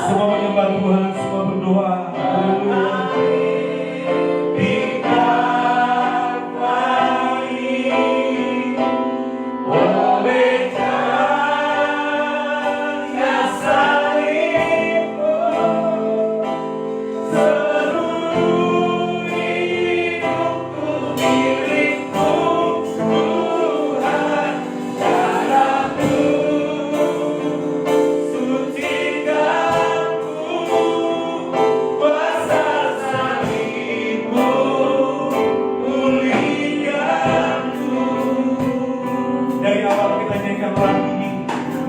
Semua menyembah Tuhan, semua berdoa. Haleluya.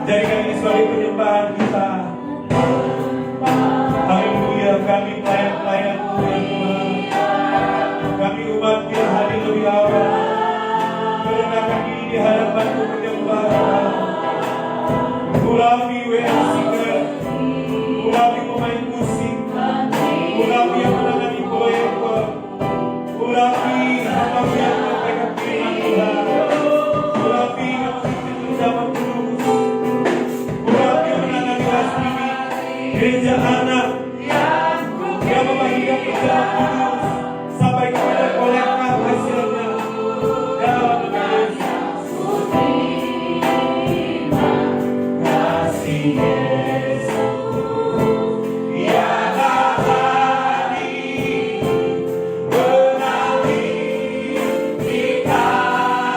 Jadikan ini sebagai penyembahan kita. Haleluya, kami pelayan-pelayan-Mu ya Tuhan. Kami umat yang hadir lebih awal, merendahkan diri di hadapan-Mu menyembah. Urapi WM Singer, urapi pemain musik, urapi yang menangani proyek, urapi hamba-Mu yang menyampaikan firman Tuhan, urapi yang menjadi zaman gereja anak yang membagikan perjalanan kudus sampai kepada kolektif hasilnya dalam nama Yesus. Kasih Yesus yang abadi menanti kita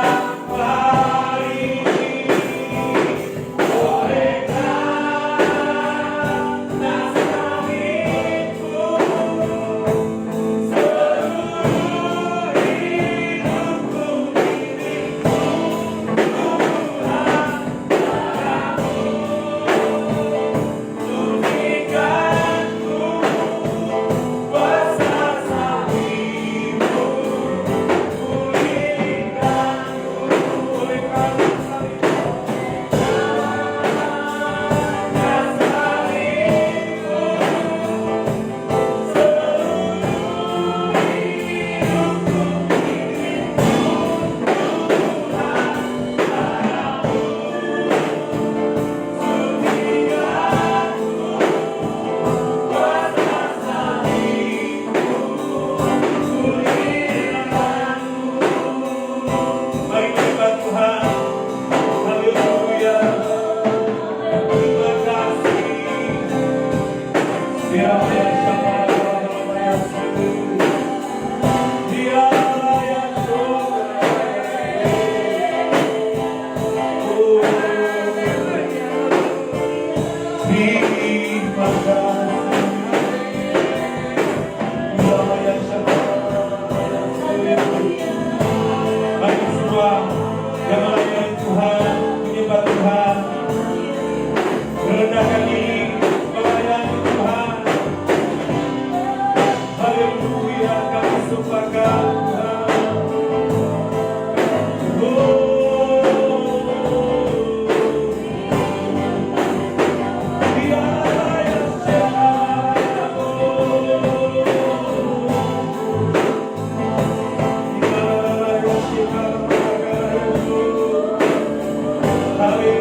hari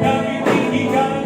kami tinggikan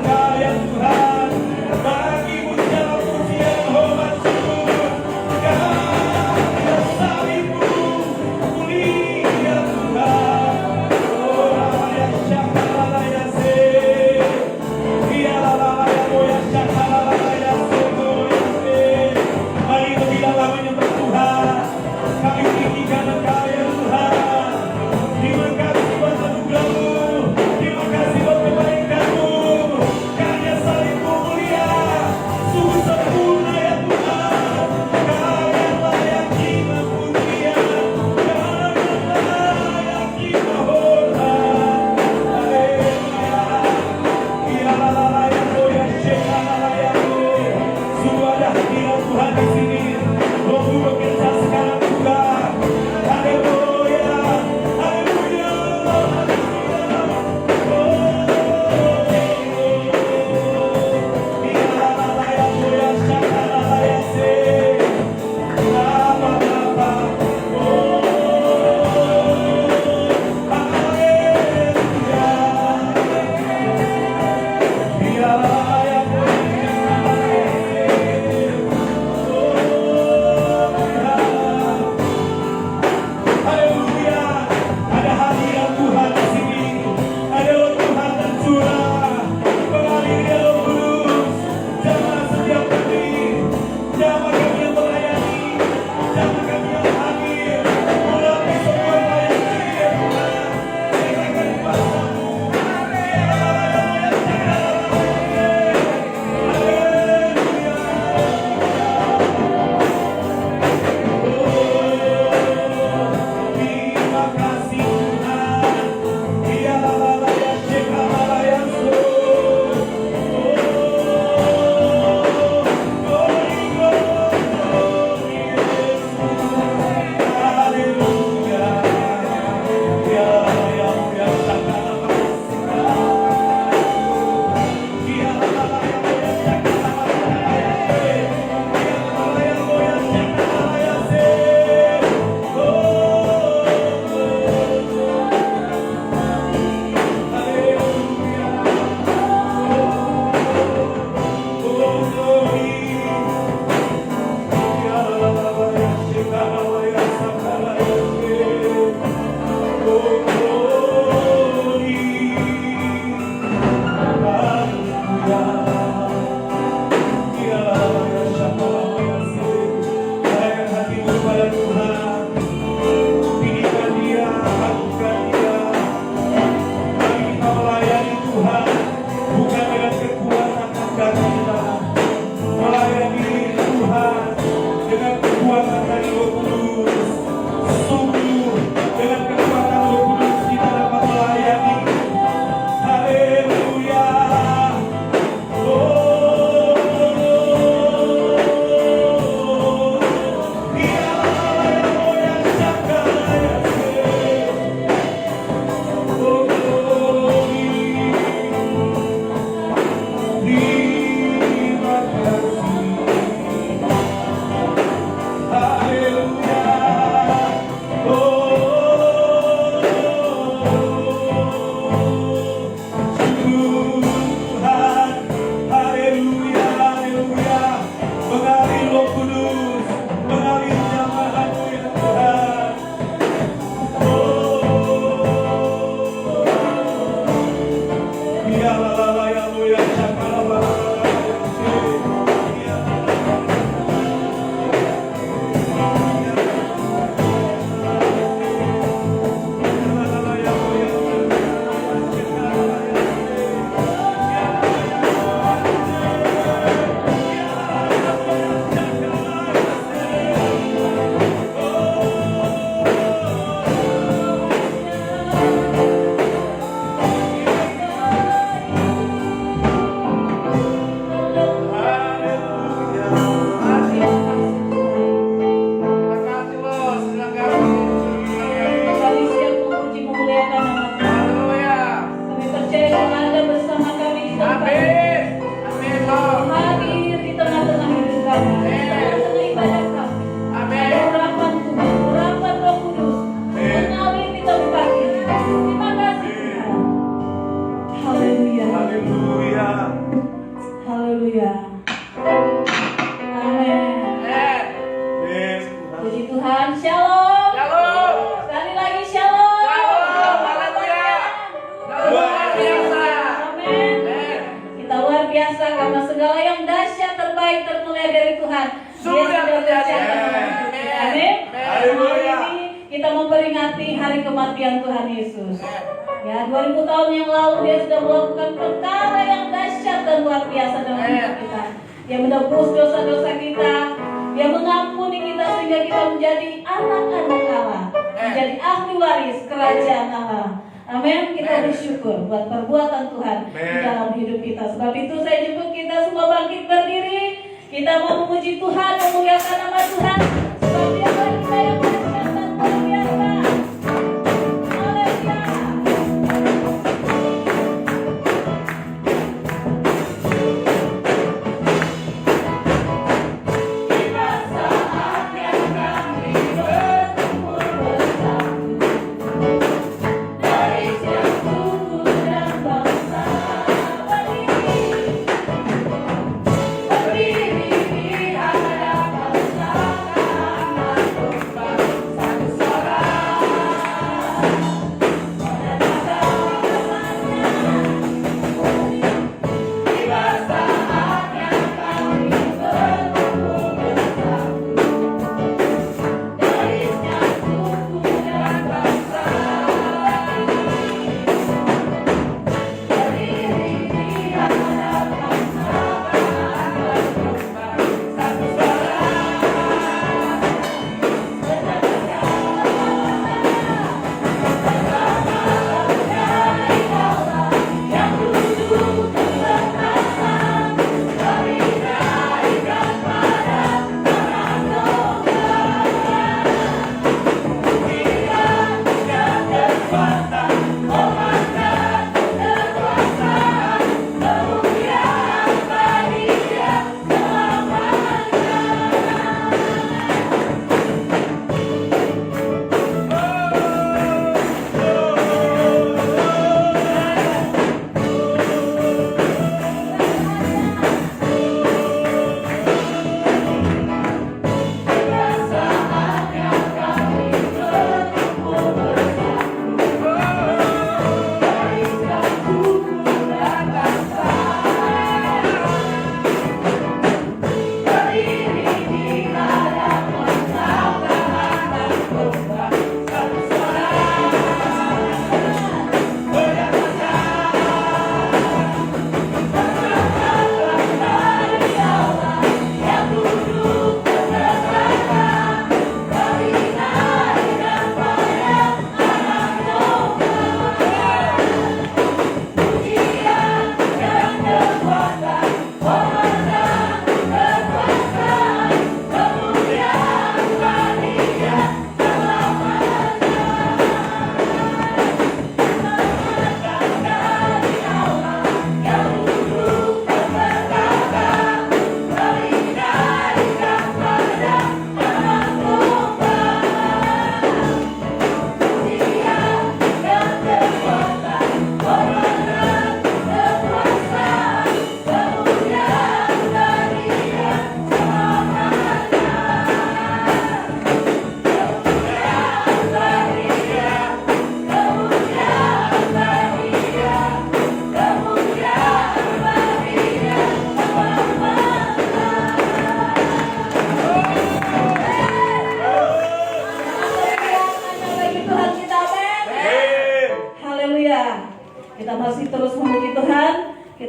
Berdiri di hadapan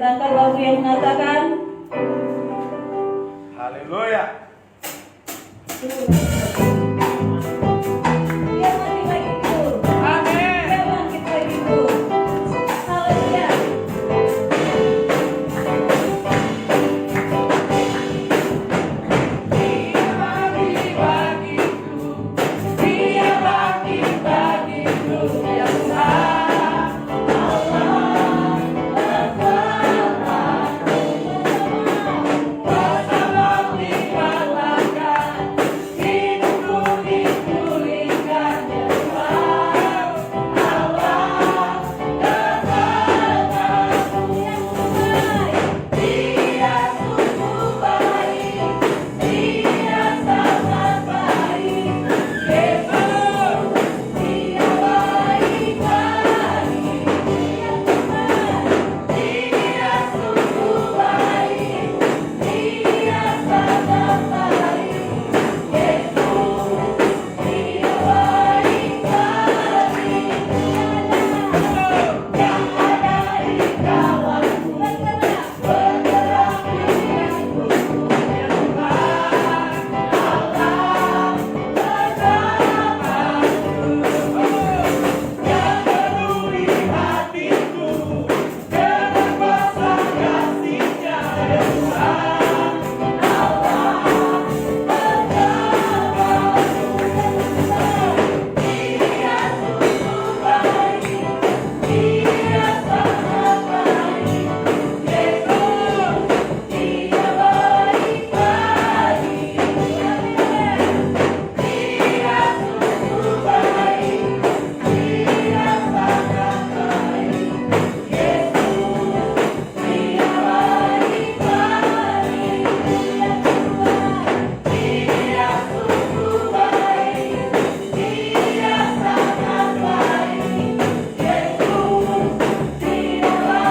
Kita angkat lagu yang mengatakan Haleluya. Dia bangkit bagiku. Amin. Dia bangkit bagiku. Haleluya. Dia bangkit bagiku, ya Tuhan. Bersama dikatakan hidupku dipulihkan, ya Tuhan. Allah kekalahanku yang baik, Dia sungguh baik, Dia sangat baik. Yesus, Dia baik bagi yang baik, Dia sungguh baik, Dia sangat baik. Yesus, Dia baik bagi yang ada di kawanku, bergerak di hidupku, ya Tuhan. Allah bersamaku, yang peduli hatiku dengan kuasa kasih-Nya, ya Tuhan. Allah bersamaku, Dia sungguh baik, Dia sangat baik. Yesus, Dia baik bagi yang baik, Dia sungguh baik, Dia sangat baik. Yesus, Dia baik bagi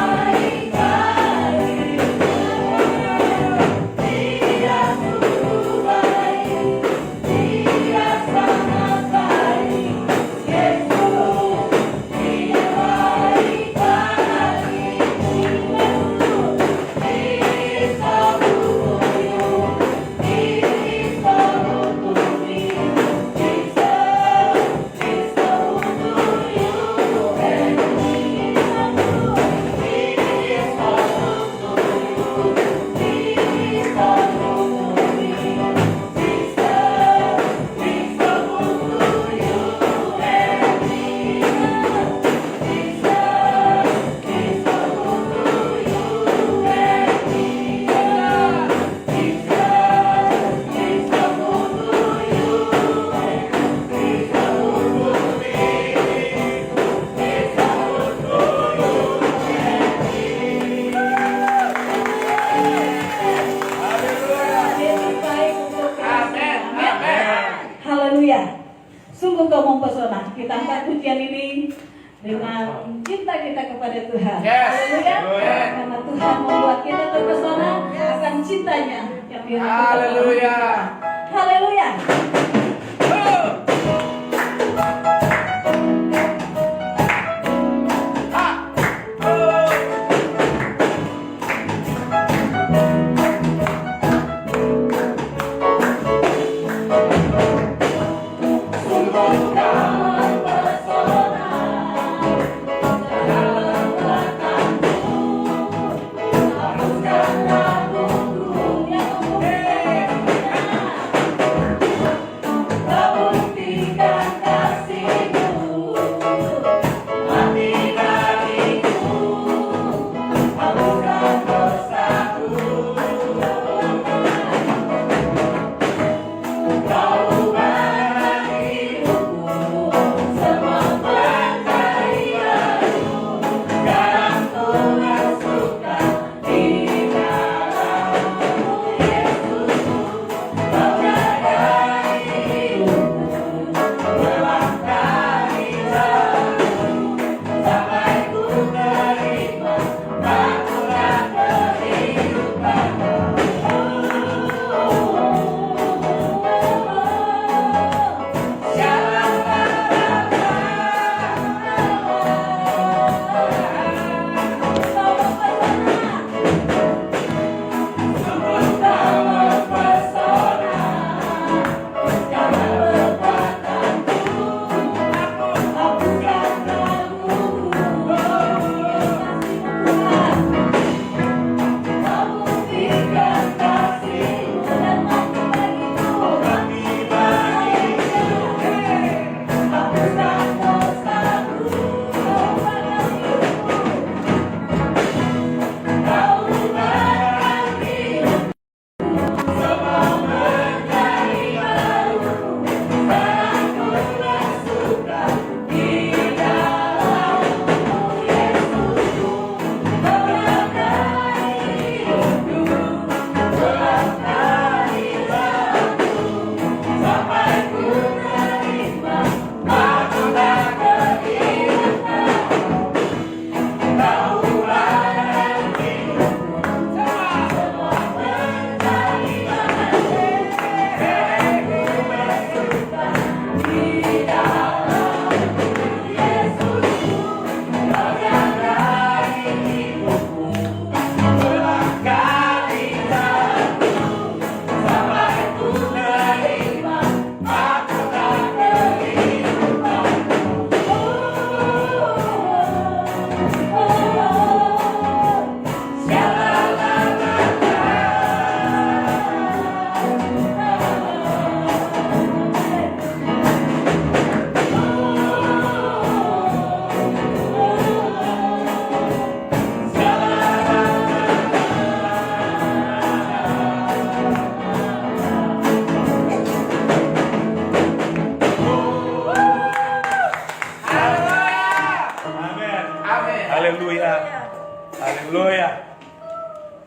yang baik, Dia sungguh baik, Dia sangat baik. Yesus, Dia baik bagi Dia sungguh baik, Dia sangat baik. Yesus, Dia baik bagi Yesus baik untuk kita. Haleluya. Sungguh kau mempesona. Kita angkat pujian ini dengan cinta kita kepada Tuhan. Yes. Haleluya. Haleluya. Karena Tuhan membuat kita terpesona akan cintanya yang dilakukan. Haleluya. Haleluya. Sungguh kau mempesona dalam mataku, haruskan laguku yang memuliakan.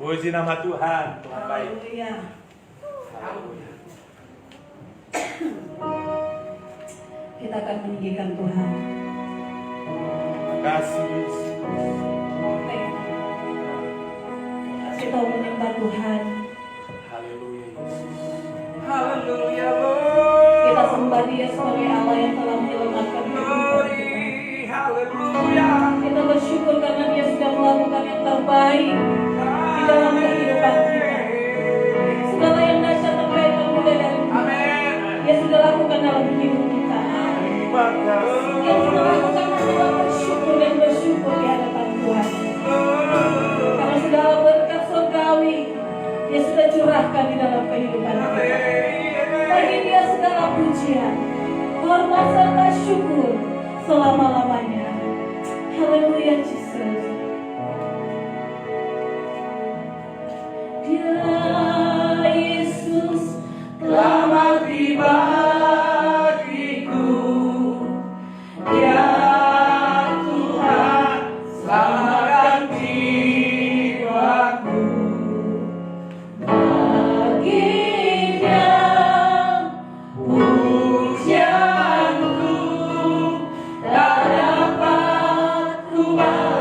Puji nama Tuhan, Tuhan baik. Haleluya. Haleluya. Kita akan meninggikan Tuhan. Terima kasih Yesus. Kita menyembah Tuhan. Haleluya Yesus. Haleluya, Lord. Kita sembah Dia sebagai Allah yang telah menyelamatkan kehidupan kita. Haleluya. Kita bersyukur karena Dia sudah melakukan yang terbaik di dalam kehidupan kita. Segala yang dahsyat terkait termuda dari Dia, Amin. Dia sudah lakukan dalam hidup kita. Terima kasih. Dia sudah lakukan adalah bersyukur dan bersyukur di hadapan Tuhan. Karena segala berkat surgawi Dia sudah curahkan di dalam kehidupan kita. Bagi Dia segala pujian, hormat serta syukur selama-lamanya. Haleluya Jesus. Dia Yesus telah mati bagiku. Dia Tuhan selamatkan jiwaku. Baginya pujianku tak dapat ku balas.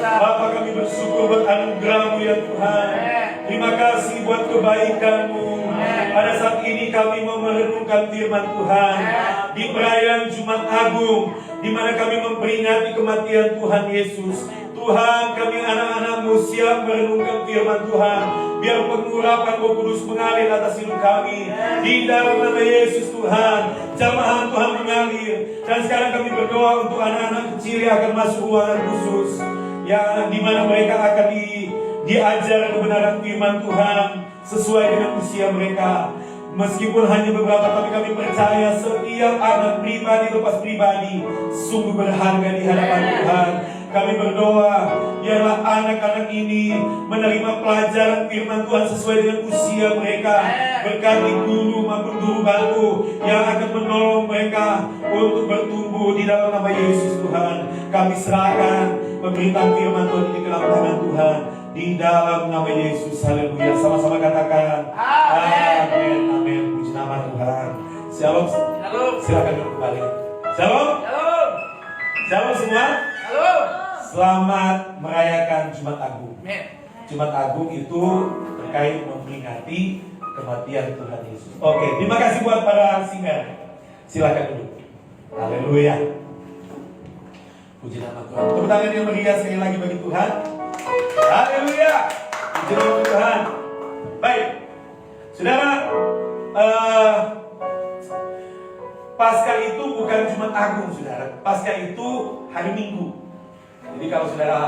Bapa, kami bersyukur buat anugerah-Mu ya Tuhan. Terima kasih buat kebaikan-Mu. Pada saat ini kami mau merenungkan firman Tuhan di perayaan Jumat Agung, di mana kami memperingati kematian Tuhan Yesus. Tuhan, kami anak-anak-Mu siap merenungkan firman Tuhan. Biar pengurapan Roh Kudus mengalir atas hidup kami. Di dalam nama Yesus Tuhan, jamahan Tuhan mengalir. Dan sekarang kami berdoa untuk anak-anak kecil yang akan masuk ruangan khusus, yang dimana mereka akan diajar kebenaran firman Tuhan sesuai dengan usia mereka. Meskipun hanya beberapa, tapi kami percaya setiap anak pribadi lepas pribadi sungguh berharga di hadapan Tuhan. Kami berdoa, biarlah anak-anak ini menerima pelajaran firman Tuhan sesuai dengan usia mereka. Berkati guru maupun guru baru yang akan menolong mereka untuk bertumbuh di dalam nama Yesus Tuhan. Kami serahkan pemberitaan firman Tuhan ini ke dalam tangan Tuhan. Di dalam nama Yesus, haleluya. Sama-sama katakan amin, amin. Puji nama Tuhan. Shalom. Silakan duduk kembali. Shalom. Shalom semua. Selamat merayakan Jumat Agung. Jumat Agung itu terkait memperingati kematian Tuhan Yesus. Oke, terima kasih buat para singer. Silakan duduk. Haleluya. Puji nama Tuhan. Tepuk tangan yang meriah sekali lagi bagi Tuhan. Haleluya. Puji nama Tuhan. Baik, saudara, Paskah itu bukan Jumat Agung, saudara. Paskah itu hari Minggu. Jadi kalau saudara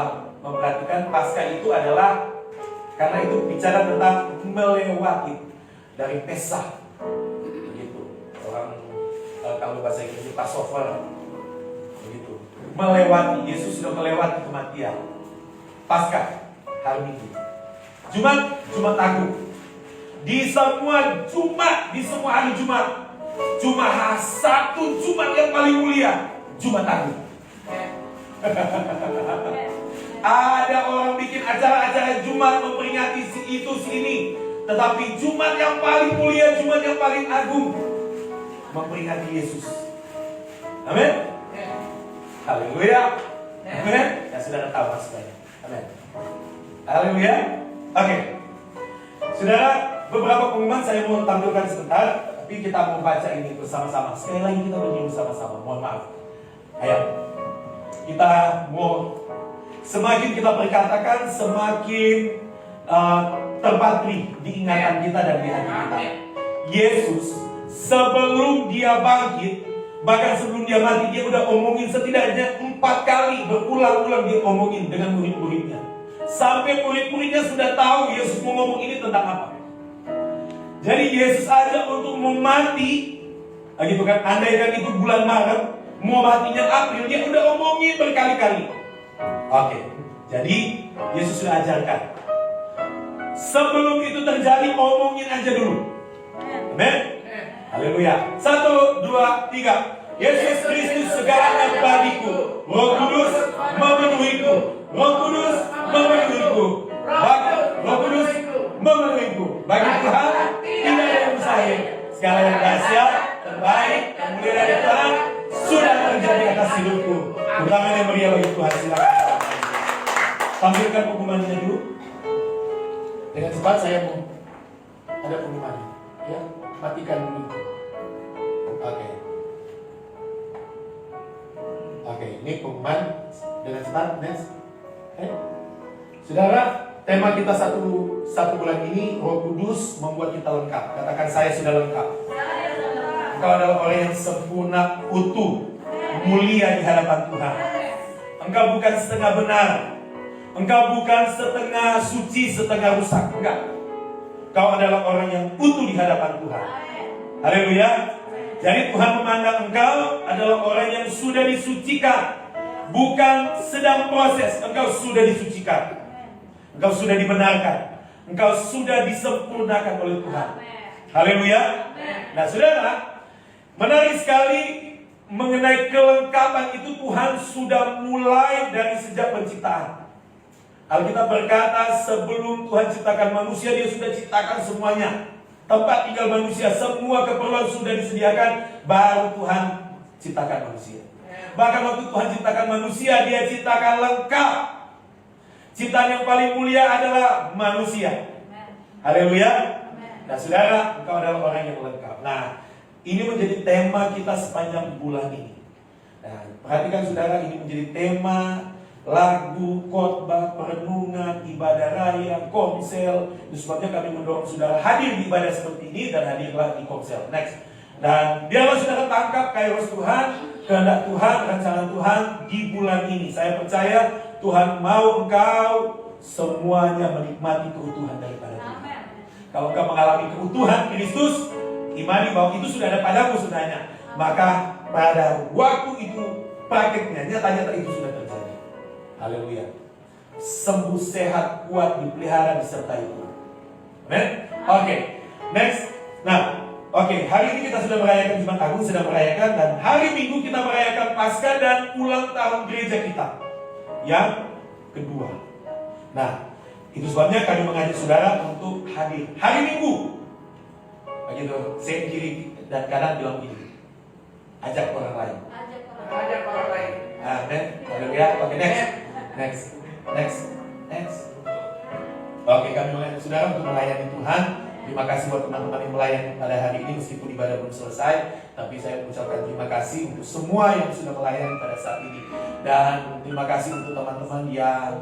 memperhatikan, Paskah itu adalah, karena itu bicara tentang melewati dari Pesah. Begitu. Orang kalau bahasa Inggris Passover. Begitu. Melewati, Yesus sudah melewati kematian. Paskah hari Minggu. Jumat Agung. Di semua Jumat, di semua hari Jumat, cuma satu Jumat yang paling mulia, Jumat Agung. Ada orang bikin acara-acara Jumat memperingati si itu si ini, tetapi Jumat yang paling mulia, Jumat yang paling agung, memperingati Yesus. Amin. Haleluya. Amin. Ya saudara tahu maksudnya. Amin. Haleluya. Oke. Saudara, beberapa pengumuman saya mau tampilkan sebentar, tapi kita mau baca ini bersama-sama. Sekali lagi kita berdiri bersama-sama. Mohon maaf. Ayo. Kita mau, semakin kita perkatakan, semakin terpatri di ingatan kita dan di hati kita. Yesus sebelum dia bangkit, bahkan sebelum dia mati, dia udah omongin setidaknya 4 kali, berulang-ulang dia omongin dengan murid-muridnya. Sampai murid-muridnya sudah tahu Yesus mau ngomong ini tentang apa. Jadi Yesus aja untuk mau mati, gitu kan, andaikan itu bulan Maret, mau matinya April, dia udah omongin berkali-kali. Oke, jadi Yesus sudah ajarkan. Sebelum itu terjadi, omongin aja dulu. Amen. Haleluya. 1, 2, 3. Yesus Kristus segalanya bagiku. Roh Kudus memenuhiku. Roh Kudus memenuhiku. Roh Kudus memenuhiku. Bagi Tuhan tidak ada yang mustahil. Segala yang dahsyat, terbaik, yang mulia dari Tuhan sudah terjadi atas hidupku. Tangan yang meriah bagi Tuhan, silakan. Tampilkan pengumumannya dulu. Dengan cepat saya mau ada pengumuman. Ya, matikan dulu. Oke, ini pengumuman dengan cepat, Nes. Saudara, tema kita satu bulan ini, Roh Kudus membuat kita lengkap. Katakan, saya sudah lengkap. Engkau adalah orang yang sempurna, utuh, mulia di hadapan Tuhan. Engkau bukan setengah benar. Engkau bukan setengah suci, setengah rusak. Enggak. Engkau adalah orang yang utuh di hadapan Tuhan. Haleluya. Jadi Tuhan memandang engkau adalah orang yang sudah disucikan. Bukan sedang proses. Engkau sudah disucikan. Engkau sudah dibenarkan. Engkau sudah disempurnakan oleh Tuhan. Haleluya. Nah saudara, menarik sekali mengenai kelengkapan itu Tuhan sudah mulai dari sejak penciptaan. Alkitab berkata sebelum Tuhan ciptakan manusia, dia sudah ciptakan semuanya. Tempat tinggal manusia, semua keperluan sudah disediakan, baru Tuhan ciptakan manusia. Bahkan waktu Tuhan ciptakan manusia, dia ciptakan lengkap. Ciptaan yang paling mulia adalah manusia. Haleluya. Nah saudara, engkau adalah orang yang lengkap. Nah, ini menjadi tema kita sepanjang bulan ini. Nah, perhatikan saudara, ini menjadi tema lagu, khotbah, perenungan, ibadah raya, komsel. Itu sebabnya kami mendorong saudara hadir di ibadah seperti ini dan hadirlah di komsel. Next. Dan biarlah saudara tangkap kairos Tuhan, kehendak Tuhan, rencana Tuhan di bulan ini. Saya percaya Tuhan mau engkau semuanya menikmati keutuhan daripada Tuhan. Kalau engkau mengalami keutuhan Kristus, imani bahwa itu sudah ada padamu sebenarnya. Maka pada waktu itu praktiknya, nyata-nyata itu sudah terjadi. Haleluya. Sembuh, sehat, kuat, dipelihara, disertai Tuhan. Amen. Oke. Next. Nah, hari ini kita sudah merayakan Jumat Agung, sedang merayakan, dan hari Minggu kita merayakan Paskah dan ulang tahun gereja kita yang kedua. Nah, itu sebabnya kami mengajak saudara untuk hadir hari Minggu. Begitu, saya kiri dan kanan bilang begini. Ajak orang lain. Ajak orang lain. Amen. Haleluya. Oke, next. Oke, kami mengajak saudara untuk melayani Tuhan. Terima kasih buat teman-teman yang melayani pada hari ini meskipun ibadah belum selesai. Tapi saya mengucapkan terima kasih untuk semua yang sudah melayani pada saat ini. Dan terima kasih untuk teman-teman yang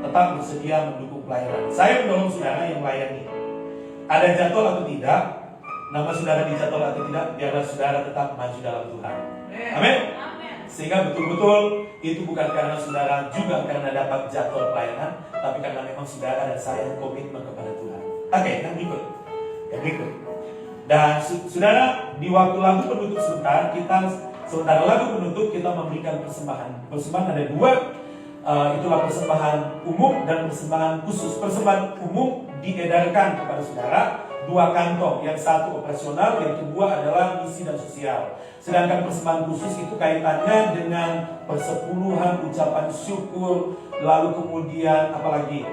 tetap bersedia mendukung pelayanan. Saya mendorong saudara yang melayani. Ada jadwal atau tidak, nama saudara dijadwal atau tidak, biarlah saudara tetap maju dalam Tuhan. Amin. Sehingga betul-betul itu bukan karena saudara juga karena dapat jadwal pelayanan, tapi karena memang saudara dan saya komitmen kepada Tuhan. Oke, yang berikut. Dan saudara, di waktu lagu penutup sementara lagu penutup kita memberikan persembahan. Persembahan ada dua. Itulah persembahan umum dan persembahan khusus. Persembahan umum diedarkan kepada saudara 2 kantong, yang satu operasional, yang kedua adalah misi dan sosial. Sedangkan persembahan khusus itu kaitannya dengan persepuluhan, ucapan syukur, lalu kemudian apalagi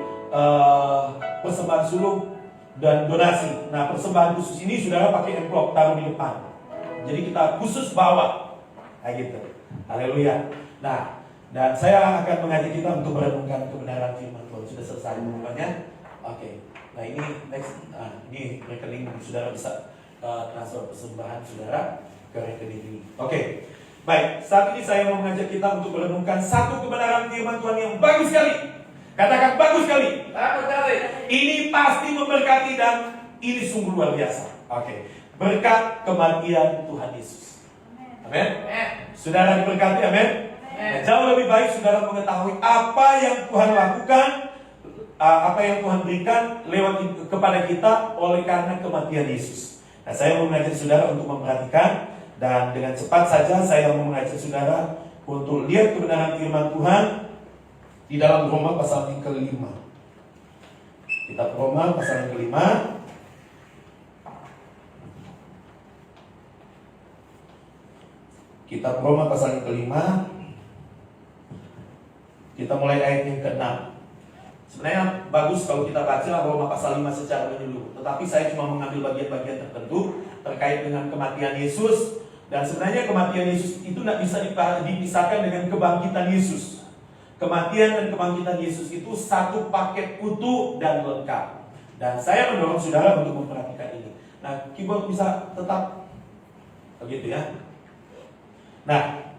persembahan sulung dan donasi. Nah, persembahan khusus ini saudara pakai amplop, taruh di depan. Jadi kita khusus bawa, kayak gitu. Haleluya. Nah, dan saya akan mengajak kita untuk merenungkan kebenaran firman Tuhan. Sudah selesai pengumumannya? Oke. Nah, ini next. Ini rekening saudara bisa transfer persembahan saudara ke rekening ini. Oke. Baik, saat ini saya mau mengajak kita untuk merenungkan satu kebenaran firman Tuhan yang bagus sekali. Katakan bagus sekali. Bagus sekali. Ini pasti memberkati dan ini sungguh luar biasa. Oke. Berkat kematian Tuhan Yesus. Amin. Saudara diberkati, amin. Nah, jauh lebih baik saudara mengetahui apa yang Tuhan lakukan, apa yang Tuhan berikan lewat kepada kita oleh karena kematian Yesus. Nah, saya mau mengajak saudara untuk memperhatikan, dan dengan cepat saja saya mau mengajak saudara untuk lihat kebenaran firman Tuhan di dalam Roma pasal yang ke-5. Kitab Roma pasal yang ke-5. Kitab Roma pasal yang ke-5. Kita mulai ayat yang ke-6. Sebenarnya bagus kalau kita baca Roma pasal 5 secara menyeluruh. Tetapi saya cuma mengambil bagian-bagian tertentu terkait dengan kematian Yesus. Dan sebenarnya kematian Yesus itu tidak bisa dipisahkan dengan kebangkitan Yesus. Kematian dan kebangkitan Yesus itu satu paket utuh dan lengkap. Dan saya mendorong saudara untuk memperhatikan ini. Nah, keyboard bisa tetap begitu ya. Nah,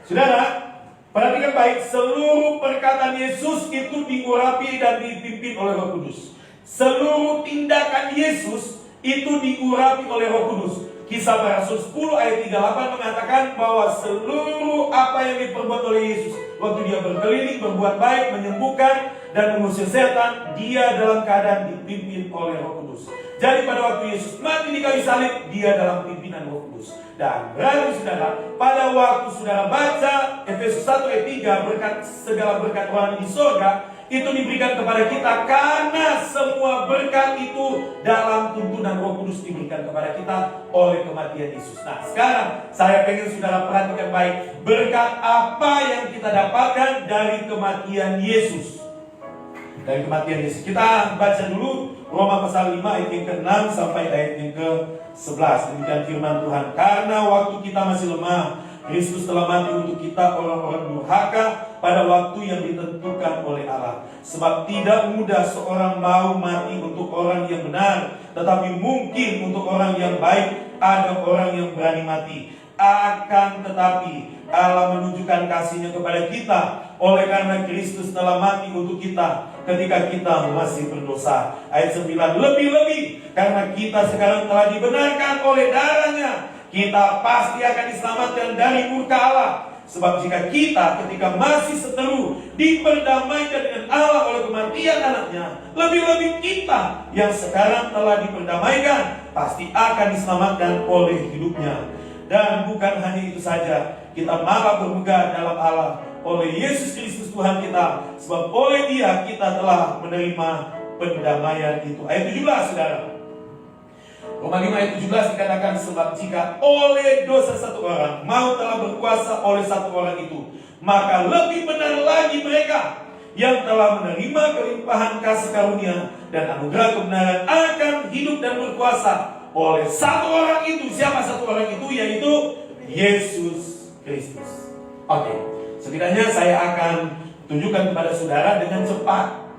saudara, perhatikan baik, seluruh perkataan Yesus itu diurapi dan dipimpin oleh Roh Kudus. Seluruh tindakan Yesus itu diurapi oleh Roh Kudus. Kisah Para Rasul 10 ayat 38 mengatakan bahwa seluruh apa yang diperbuat oleh Yesus waktu dia berkeliling, berbuat baik, menyembuhkan dan mengusir setan, dia dalam keadaan dipimpin oleh Roh Kudus. Jadi pada waktu Yesus mati di kayu salib, dia dalam pimpinan Roh Kudus. Dan berarti saudara, pada waktu saudara baca Efesus 1 ayat 3, berkat segala berkat rohani di surga itu diberikan kepada kita karena semua berkat itu dalam tuntunan Roh Kudus diberikan kepada kita oleh kematian Yesus. Nah, sekarang saya pengen saudara perhatikan baik, berkat apa yang kita dapatkan dari kematian Yesus. Dari kematian Yesus. Kita baca dulu Roma pasal 5 ayat yang ke-6 sampai ayat yang ke-11. Demikian firman Tuhan. Karena waktu kita masih lemah, Kristus telah mati untuk kita orang-orang durhaka pada waktu yang ditentukan oleh Allah. Sebab tidak mudah seorang mau mati untuk orang yang benar, tetapi mungkin untuk orang yang baik ada orang yang berani mati. Akan tetapi Allah menunjukkan kasih-Nya kepada kita oleh karena Kristus telah mati untuk kita ketika kita masih berdosa. Ayat 9, lebih-lebih karena kita sekarang telah dibenarkan oleh darah-Nya, kita pasti akan diselamatkan dari murka Allah. Sebab jika kita ketika masih seteru diperdamaikan dengan Allah oleh kematian anaknya, lebih-lebih kita yang sekarang telah diperdamaikan pasti akan diselamatkan oleh hidupnya. Dan bukan hanya itu saja, kita malah bermegah dalam Allah oleh Yesus Kristus Tuhan kita. Sebab oleh Dia kita telah menerima pendamaian itu. Ayat 17, saudara. Roma 5 ayat 17 dikatakan, sebab jika oleh dosa satu orang maut telah berkuasa oleh satu orang itu, maka lebih benar lagi mereka yang telah menerima kelimpahan kasih karunia dan anugerah kebenaran akan hidup dan berkuasa oleh satu orang itu. Siapa satu orang itu? Yaitu Yesus Kristus. Oke, setidaknya saya akan tunjukkan kepada saudara dengan cepat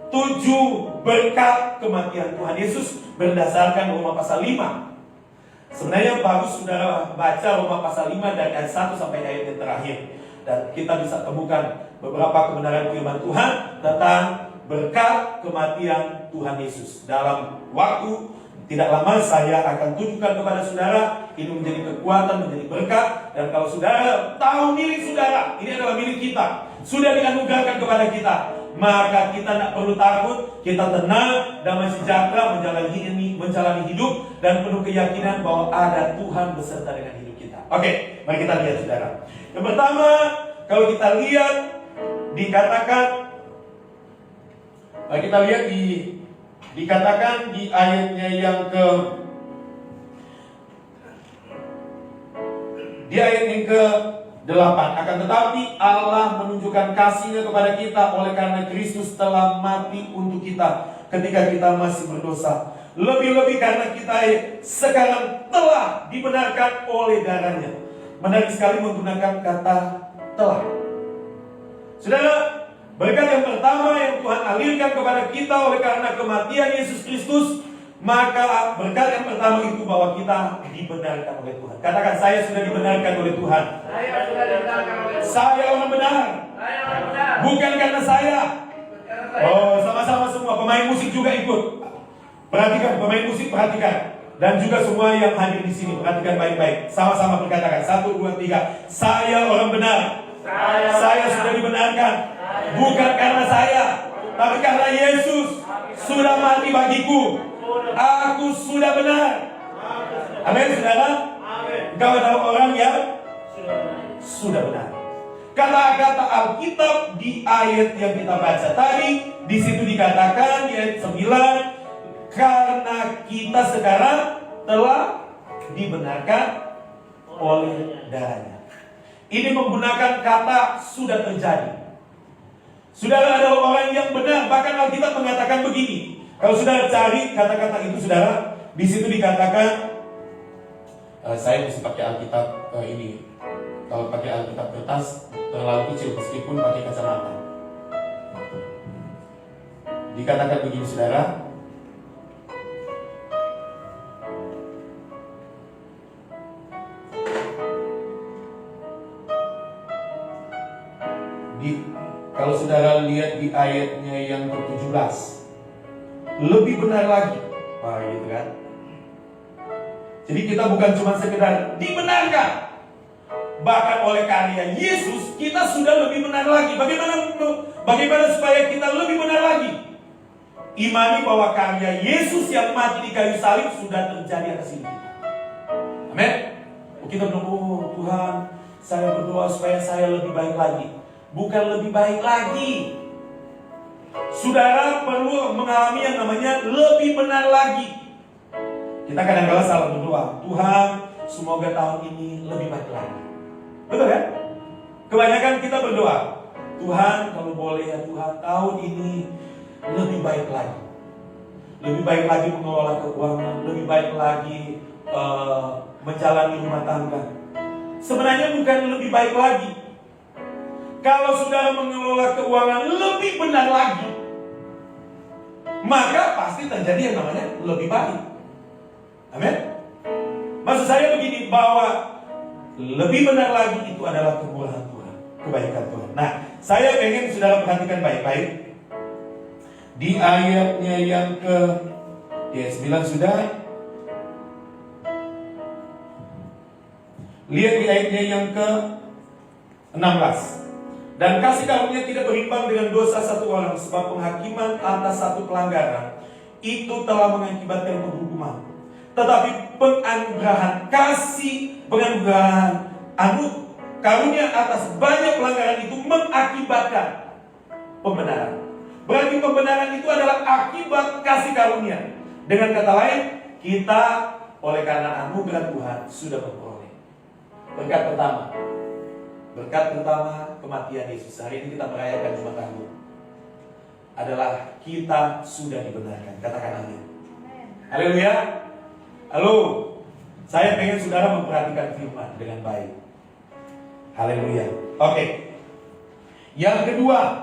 7 berkat kematian Tuhan Yesus berdasarkan Roma pasal 5. Sebenarnya bagus saudara baca Roma pasal 5 dari ayat 1 sampai ayat yang terakhir, dan kita bisa temukan beberapa kebenaran firman Tuhan tentang berkat kematian Tuhan Yesus. Dalam waktu tidak lama saya akan tunjukkan kepada saudara, ini menjadi kekuatan, menjadi berkat. Dan kalau saudara tahu milik saudara, ini adalah milik kita, sudah dianugerahkan kepada kita, maka kita tidak perlu takut, kita tenang, damai sejahtera menjalani hidup dan penuh keyakinan bahwa ada Tuhan beserta dengan hidup kita. Oke, mari kita lihat saudara. Yang pertama, kalau kita lihat dikatakan, mari kita lihat dikatakan di ayatnya yang ke-8, akan tetapi Allah menunjukkan kasih-Nya kepada kita oleh karena Kristus telah mati untuk kita ketika kita masih berdosa. Lebih-lebih karena kita sekarang telah dibenarkan oleh darah-Nya. Menarik sekali menggunakan kata telah. Saudara, berkat yang pertama yang Tuhan alirkan kepada kita oleh karena kematian Yesus Kristus, maka berkat yang pertama itu bahwa kita dibenarkan oleh Tuhan. Katakan, saya sudah dibenarkan oleh Tuhan. Saya sudah dibenarkan oleh Tuhan. Saya orang benar. Saya orang benar. Bukan karena saya. Oh, sama-sama semua pemain musik juga ikut. Perhatikan, pemain musik perhatikan. Dan juga semua yang hadir di sini perhatikan baik-baik. Sama-sama berkatakan 1, 2, 3. Saya orang benar. Saya sudah dibenarkan. Bukan karena saya, tapi karena Yesus sudah mati bagiku. Aku sudah benar. Amin, saudara. Engkau adalah orang yang sudah benar. Kata-kata Alkitab di ayat yang kita baca tadi, di situ dikatakan di ayat 9, karena kita sekarang telah dibenarkan oleh darah-Nya. Ini menggunakan kata sudah terjadi. Saudara adalah orang yang benar. Bahkan Alkitab mengatakan begini. Kalau saudara cari kata-kata itu, saudara, di situ dikatakan, saya mesti pakai Alkitab ini. Kalau pakai Alkitab kertas terlalu kecil meskipun pakai kacamata. Dikatakan begini, saudara. Kalau saudara lihat di ayatnya yang ke-17, lebih benar lagi. Wah, gitu kan. Jadi kita bukan cuma sekedar dibenarkan, bahkan oleh karya Yesus kita sudah lebih benar lagi. Bagaimana supaya kita lebih benar lagi? Imani bahwa karya Yesus yang mati di kayu salib sudah terjadi atas hidup kita. Amin. Kita berdoa, oh Tuhan, saya berdoa supaya saya lebih baik lagi. Bukan lebih baik lagi. Saudara perlu mengalami yang namanya lebih benar lagi. Kita kadang-kadang salah berdoa, Tuhan, semoga tahun ini lebih baik lagi. Betul kan? Kebanyakan kita berdoa, Tuhan, kalau boleh ya Tuhan, tahun ini lebih baik lagi. Lebih baik lagi mengelola keuangan, lebih baik lagi menjalani rumah tangga. sebenarnya bukan lebih baik lagi. Kalau saudara mengelola keuangan lebih benar lagi, maka pasti terjadi yang namanya lebih baik. Amin. Maksud saya begini, bahwa lebih benar lagi itu adalah kemurahan Tuhan, kebaikan Tuhan. Nah, saya pengen saudara perhatikan baik-baik di ayatnya yang ke 9 sudah. Lihat di ayatnya yang ke 16. Dan kasih karunia tidak berimbang dengan dosa satu orang, sebab penghakiman atas satu pelanggaran itu telah mengakibatkan penghukuman. Tetapi penganugerahan kasih, penganugerahan karunia atas banyak pelanggaran itu mengakibatkan pembenaran. Berarti pembenaran itu adalah akibat kasih karunia. Dengan kata lain, kita oleh karena anugerah Tuhan sudah memperoleh berkat pertama kematian Yesus. Hari ini kita merayakan Jumat Agung, adalah kita sudah dibenarkan. Katakan amin. Haleluya. Halo, saya pengen saudara memperhatikan firman dengan baik. Haleluya. Oke. Yang kedua,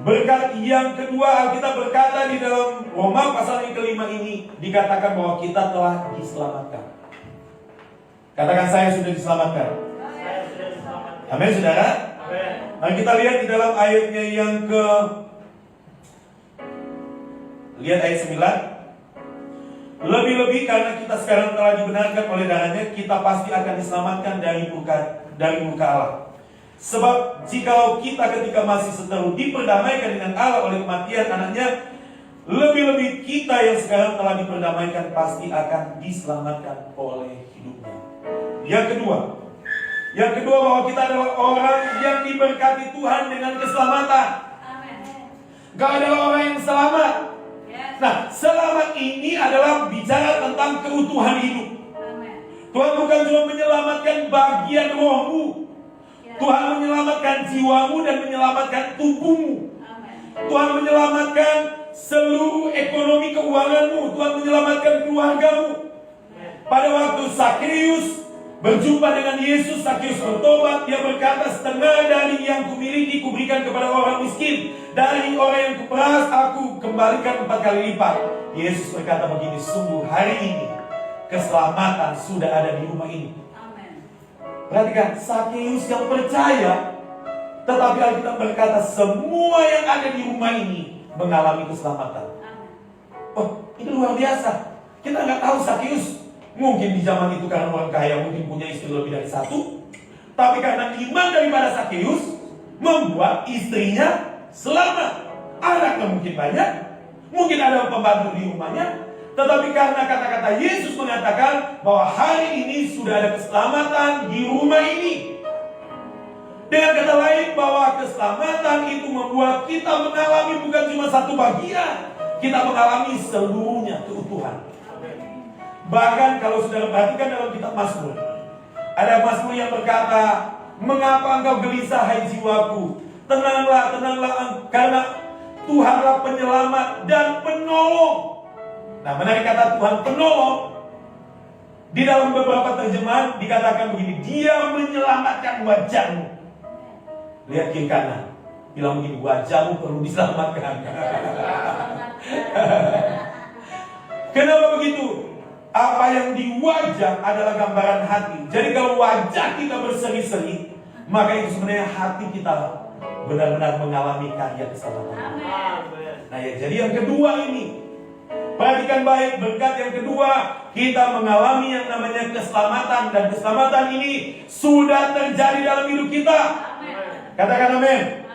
berkat yang kedua, Alkitab berkata di dalam Roma pasal yang kelima ini dikatakan bahwa kita telah diselamatkan. Katakan, saya sudah diselamatkan. Amin, saudara. Mari kita lihat di dalam ayatnya yang lihat ayat 9. Lebih-lebih karena kita sekarang telah dibenarkan oleh darahnya, kita pasti akan diselamatkan dari muka Allah. Sebab jikalau kita ketika masih seteru diperdamaikan dengan Allah oleh kematian anaknya, lebih-lebih kita yang sekarang telah diperdamaikan pasti akan diselamatkan oleh hidupnya. Yang kedua bahwa kita adalah orang yang diberkati Tuhan dengan keselamatan. Gak ada orang yang selamat. Nah, selamat ini adalah bicara tentang keutuhan hidup. Tuhan bukan cuma menyelamatkan bagian rohmu, Tuhan menyelamatkan jiwamu dan menyelamatkan tubuhmu. Tuhan menyelamatkan seluruh ekonomi keuanganmu. Tuhan menyelamatkan keluargamu. Pada waktu Sakeus berjumpa dengan Yesus, Sakeus bertobat. Dia berkata, setengah dari yang kumiliki kuberikan kepada orang miskin, dari orang yang kuperas aku kembalikan 4 kali lipat. Yesus berkata begini, sungguh hari ini keselamatan sudah ada di rumah ini. Perhatikan, Sakeus yang percaya, tetapi Alkitab berkata semua yang ada di rumah ini mengalami keselamatan. Oh, ini luar biasa. Kita nggak tahu Sakeus. Mungkin di zaman itu karena orang kaya, mungkin punya istri lebih dari satu. Tapi karena iman daripada Sakeus membuat istrinya selamat. Anaknya mungkin banyak, mungkin ada pembantu di rumahnya. Tetapi karena kata-kata Yesus mengatakan bahwa hari ini sudah ada keselamatan di rumah ini. Dengan kata lain, bahwa keselamatan itu membuat kita mengalami bukan cuma satu bagian, kita mengalami seluruhnya, keutuhan. Bahkan kalau saudara perhatikan dalam kitab Mazmur, ada Mazmur yang berkata, mengapa engkau gelisah hai jiwaku? Tenanglah, tenanglah, karena Tuhanlah penyelamat dan penolong. Nah, menarik kata Tuhan penolong. Di dalam beberapa terjemahan dikatakan begini, Dia menyelamatkan wajahmu. Lihat kiri kanan, bilang begini, wajahmu perlu diselamatkan. Kenapa begitu? Apa yang di wajah adalah gambaran hati. Jadi kalau wajah kita berseri-seri, maka itu sebenarnya hati kita benar-benar mengalami karya keselamatan. Nah ya, jadi yang kedua ini, perhatikan baik, berkat yang kedua, kita mengalami yang namanya keselamatan. Dan keselamatan ini sudah terjadi dalam hidup kita. Katakan amin.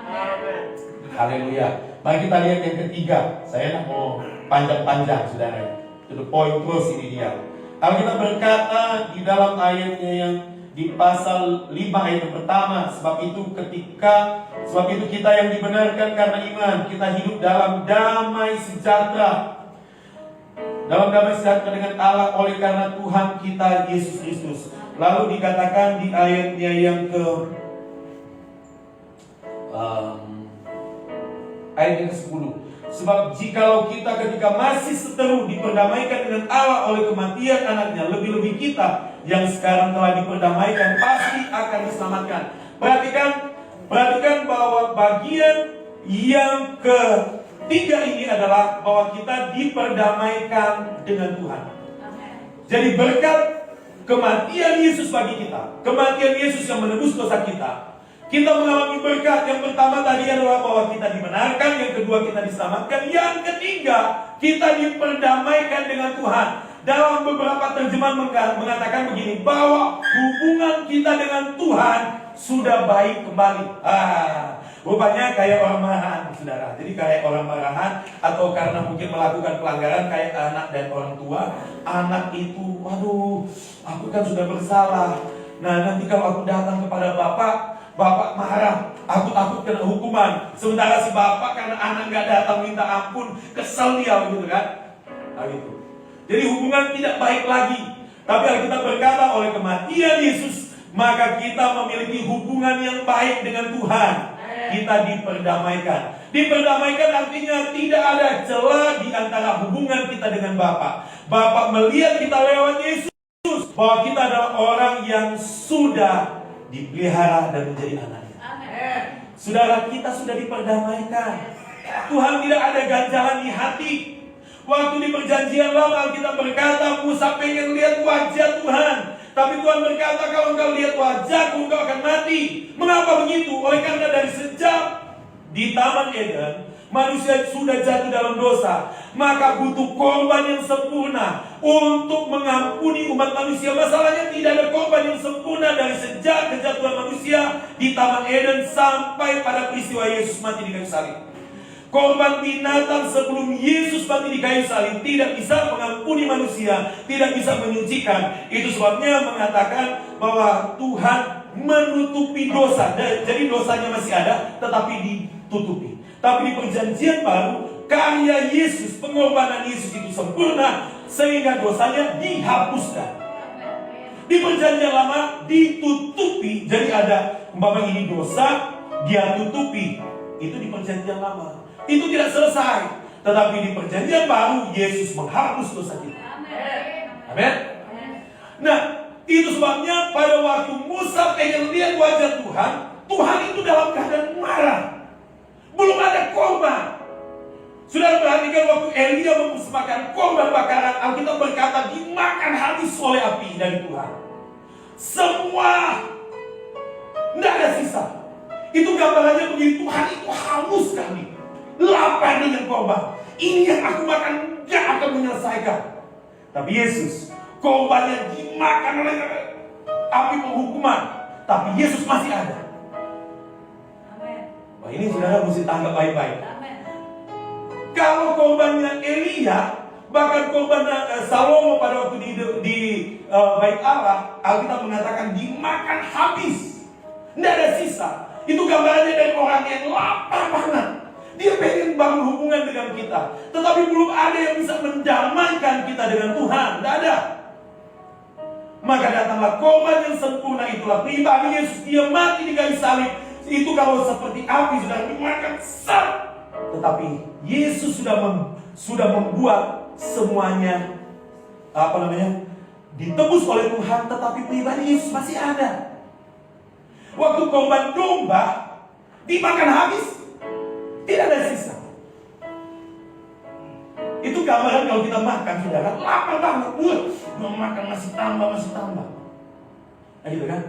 Haleluya. Mari kita lihat yang ketiga. Saya nak mau panjang-panjang, saudara. To the point terus ini dia. Alkitab berkata di dalam ayatnya yang di pasal 5 ayat yang pertama, sebab itu kita yang dibenarkan karena iman, kita hidup dalam damai sejahtera. Dalam damai sejahtera dengan Allah oleh karena Tuhan kita Yesus Kristus. Lalu dikatakan di ayatnya yang ayat yang ke-10, Sebab jikalau kita ketika masih seteru diperdamaikan dengan Allah oleh kematian anaknya, lebih-lebih kita yang sekarang telah diperdamaikan pasti akan diselamatkan. Perhatikan bahwa bagian yang ketiga ini adalah bahwa kita diperdamaikan dengan Tuhan. Jadi berkat kematian Yesus bagi kita, kematian Yesus yang menebus dosa kita, kita mengalami berkat. Yang pertama tadi adalah bahwa kita dibenarkan, yang kedua kita diselamatkan, yang ketiga kita diperdamaikan dengan Tuhan. Dalam beberapa terjemahan mengatakan begini, bahwa hubungan kita dengan Tuhan sudah baik kembali. Rupanya kayak orang marahan, saudara. Jadi kayak orang marahan, atau karena mungkin melakukan pelanggaran kayak anak dan orang tua. Anak itu, waduh, aku kan sudah bersalah. Nah, nanti kalau aku datang kepada Bapak marah, aku takut kena hukuman. Sementara si bapak karena anak gak datang minta ampun, kesel dia gitu kan. Nah gitu. Jadi hubungan tidak baik lagi. Tapi Alkitab berkata oleh kematian Yesus, maka kita memiliki hubungan yang baik dengan Tuhan. Kita diperdamaikan. Diperdamaikan artinya tidak ada celah di antara hubungan kita dengan Bapak. Bapak melihat kita lewat Yesus, bahwa kita adalah orang yang sudah dipelihara dan menjadi anaknya. Saudara, kita sudah diperdamaikan. Tuhan tidak ada ganjalan di hati. Waktu di perjanjian lama kita berkata, Musa pengen lihat wajah Tuhan, tapi Tuhan berkata, kalau engkau lihat wajahku, engkau akan mati. Mengapa begitu? Oleh karena dari sejak di Taman Eden, manusia sudah jatuh dalam dosa, maka butuh korban yang sempurna untuk mengampuni umat manusia. Masalahnya tidak ada korban yang sempurna dari sejak kejatuhan manusia di Taman Eden sampai pada peristiwa Yesus mati di kayu salib. Korban binatang sebelum Yesus mati di kayu salib tidak bisa mengampuni manusia, tidak bisa menyucikan. Itu sebabnya mengatakan bahwa Tuhan menutupi dosa. Jadi dosanya masih ada, tetapi ditutupi. Tapi di perjanjian baru, karya Yesus, pengorbanan Yesus itu sempurna, sehingga dosanya dihapuskan. Di perjanjian lama ditutupi, jadi ada umpama ini dosa, dia tutupi. Itu di perjanjian lama. Itu tidak selesai. Tetapi di perjanjian baru, Yesus menghapus dosa kita. Amin. Nah, itu sebabnya pada waktu Musa pengen lihat wajah Tuhan, Tuhan itu dalam keadaan marah. Belum ada korban. Sudah perhatikan waktu Elia mempersembahkan korban bakaran, Alkitab berkata dimakan habis oleh api dari Tuhan. Semua, tidak ada sisa. Itu gambarannya begini, Tuhan itu haus sekali, lapar dengan korban. Ini yang aku makan, gak akan menyelesaikan. Tapi Yesus, korbannya dimakan oleh api penghukuman, tapi Yesus masih ada. Wah, ini saudara mesti tanggap baik-baik. Kalau korbannya Elia, bahkan korban Salomo pada waktu di bait Allah, Alkitab mengatakan dimakan habis, tidak ada sisa. Itu gambarannya dari orang yang lapar banget. Dia pengen bangun hubungan dengan kita, tetapi belum ada yang bisa mendamaikan kita dengan Tuhan. Tidak ada. Maka datanglah korban yang sempurna, itulah pribadi Yesus. Dia mati di kayu salib. Itu kalau seperti api sudah dimakan sat. Tetapi Yesus sudah membuat semuanya ditebus oleh Tuhan, tetapi pribadi Yesus masih ada. Waktu korban domba dimakan habis, tidak ada sisa. Itu gambaran kalau kita makan, saudara, lapar banget, mau makan masih tambah. Nah gitu kan?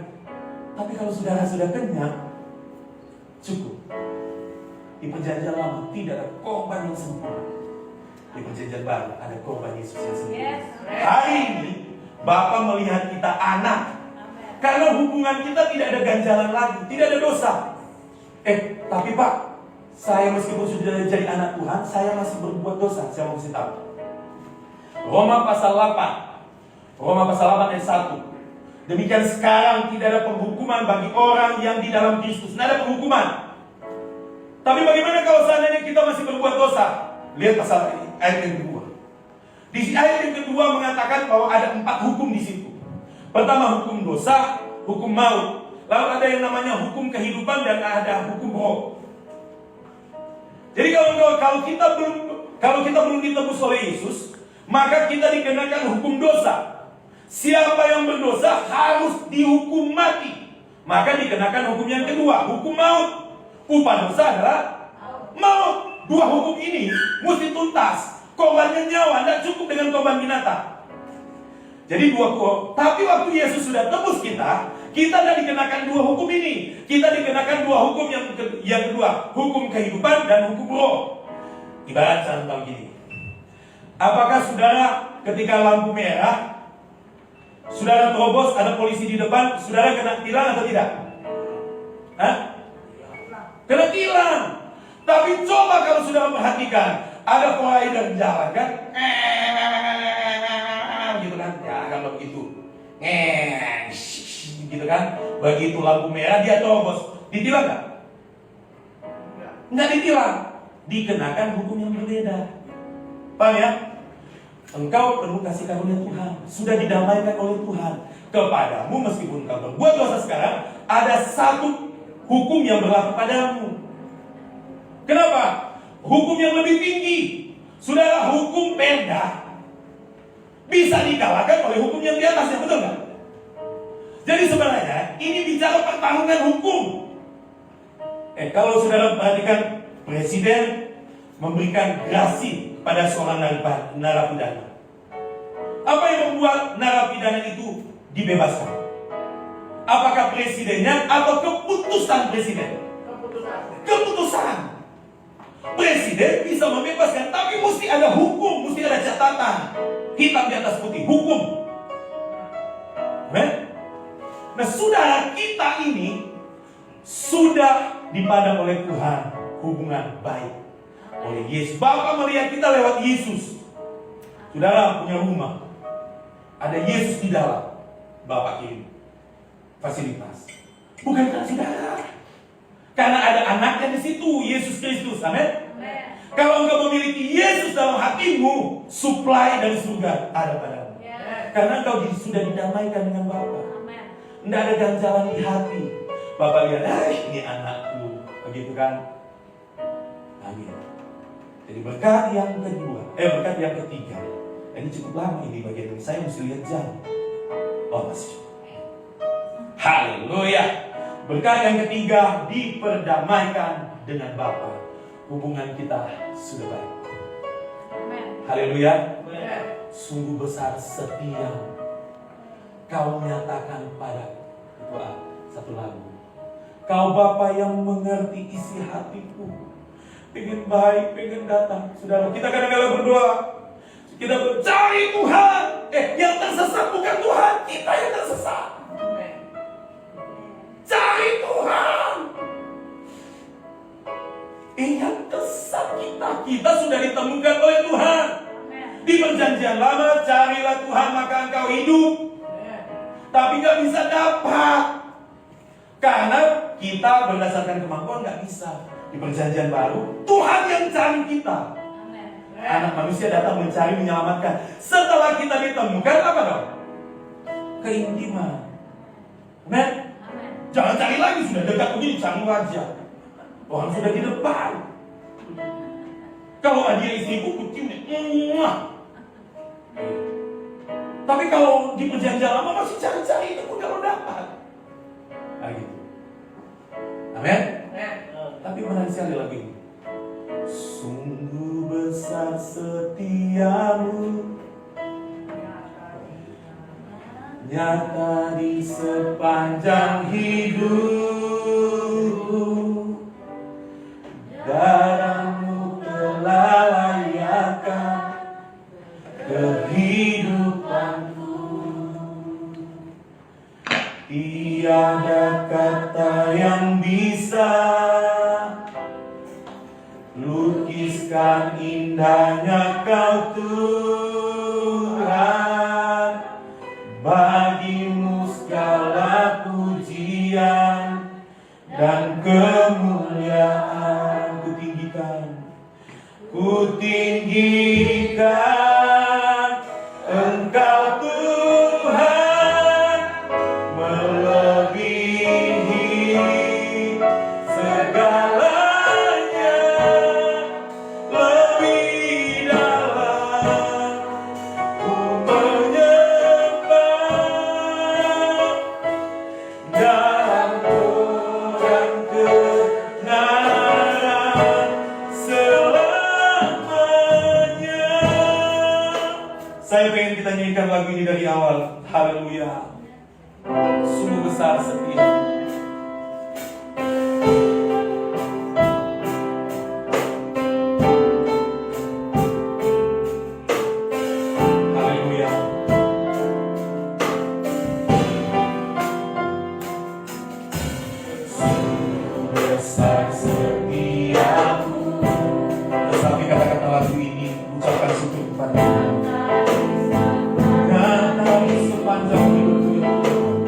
Tapi kalau saudara sudah kenyang, cukup. Di perjanjian lama tidak ada korban yang sempurna. Di perjanjian baru ada korban Yesus yang sempurna. Hari ini Bapa melihat kita anak. Karena hubungan kita tidak ada ganjalan lagi, tidak ada dosa. Tapi Pak, saya meskipun sudah jadi anak Tuhan, saya masih berbuat dosa. Saya mau kasih tahu. Roma pasal 8 ayat 1. Demikian sekarang tidak ada penghukuman bagi orang yang di dalam Kristus. Tidak ada penghukuman. Tapi bagaimana kalau seandainya kita masih berbuat dosa? Lihat pasal ini, ayat yang kedua. Di ayat yang kedua mengatakan bahwa ada 4 hukum di situ. Pertama hukum dosa, hukum maut. Lalu ada yang namanya hukum kehidupan dan ada hukum roh. Jadi kalau kita belum ditebus oleh Yesus, maka kita dikenakan hukum dosa. Siapa yang berdosa harus dihukum mati. Maka dikenakan hukum yang kedua, hukum maut. Upah dosa adalah maut. Dua hukum ini mesti tuntas. Korbannya nyawa, tidak cukup dengan korban binatang. Jadi dua hukum. Tapi waktu Yesus sudah tebus kita tidak dikenakan dua hukum ini. Kita dikenakan dua hukum yang kedua, hukum kehidupan dan hukum roh. Ibarat contoh gini. Apakah saudara ketika lampu merah, saudara terobos, ada polisi di depan, saudara kena tilang atau tidak? Hah? Kena tilang. Tapi coba kalau saudara perhatikan, ada provider jalan kan? Gitu kan? Ya kalau begitu. Gitu kan? Begitu lampu merah dia terobos. Ditilang nggak? Nggak ditilang. Dikenakan hukum yang berbeda. Paham ya? Engkau perlu kasih karunia Tuhan. Sudah didamaikan oleh Tuhan kepadamu meskipun engkau berbuat dosa sekarang. Ada satu hukum yang berlaku padamu. Kenapa? Hukum yang lebih tinggi. Saudara, hukum perda bisa dikalahkan oleh hukum yang di atasnya, betul nggak? Jadi sebenarnya ini bicara pertarungan hukum. Kalau saudara perhatikan, presiden memberikan grasi pada seorang narapidana. Apa yang membuat narapidana itu dibebaskan? Apakah presidennya atau keputusan presiden? Keputusan. Presiden bisa membebaskan, tapi mesti ada hukum, mesti ada catatan. Hitam di atas putih, hukum. Nah, saudara kita ini sudah dipandang oleh Tuhan hubungan baik oleh Yesus. Bapa melihat kita lewat Yesus. Saudara punya rumah, ada Yesus di dalam, Bapak kirim fasilitas. Bukan karena saudara, karena ada anaknya di situ, Yesus Kristus. Amin. Kalau engkau memiliki Yesus dalam hatimu, supply dari surga ada padamu. Karena engkau sudah didamaikan dengan Bapa. Tidak ada ganjalan di hati. Bapak lihat, ini anakku, begitu kan? Amin. Jadi berkat yang kedua, berkat yang ketiga. Ini cukup lama ini bagian ini. Saya mesti lihat jam. Oh masih. Haleluya. Berkat yang ketiga, diperdamaikan dengan Bapa. Hubungan kita sudah baik. Haleluya. Sungguh besar setia Kau nyatakan pada satu lagu. Kau Bapa yang mengerti isi hatiku. Pengen baik, pengen datang. Saudara, kita kadang-kadang berdoa. Kita cari Tuhan. Yang tersesat bukan Tuhan, kita yang tersesat. Cari Tuhan. Yang tersesat kita sudah ditemukan oleh Tuhan. Di perjanjian lama, carilah Tuhan maka engkau hidup. Tapi gak bisa dapat. Karena kita berdasarkan kemampuan gak bisa. Di perjanjian baru, Tuhan yang cari kita. Anak manusia datang mencari, menyelamatkan. Setelah kita ditemukan, apa dong? Keintiman. Amen. Jangan cari lagi, sudah dekat begini, cari wajah. Orang sudah di depan. Kalau dia istriku, kucing, tapi kalau di perjanjian lama masih cari-cari, itu pun kalau dapat. Nah gitu. Amin. Tapi menarik sekali lagi. Sungguh besar setiamu, nyata di sepanjang hidup. Darahmu telah layakkan kehidupanku. Tiada kata yang bisa lukiskan indahnya Kau Tuhan. Bagimu segala pujian dan kemuliaan. Kutinggikan Engkau Tuhan, melebihi segalanya. besar setiamu. Tetapi kata-kata lagu ini ucapkan syukur kepada karena di sepanjang hidupku ya Tuhan,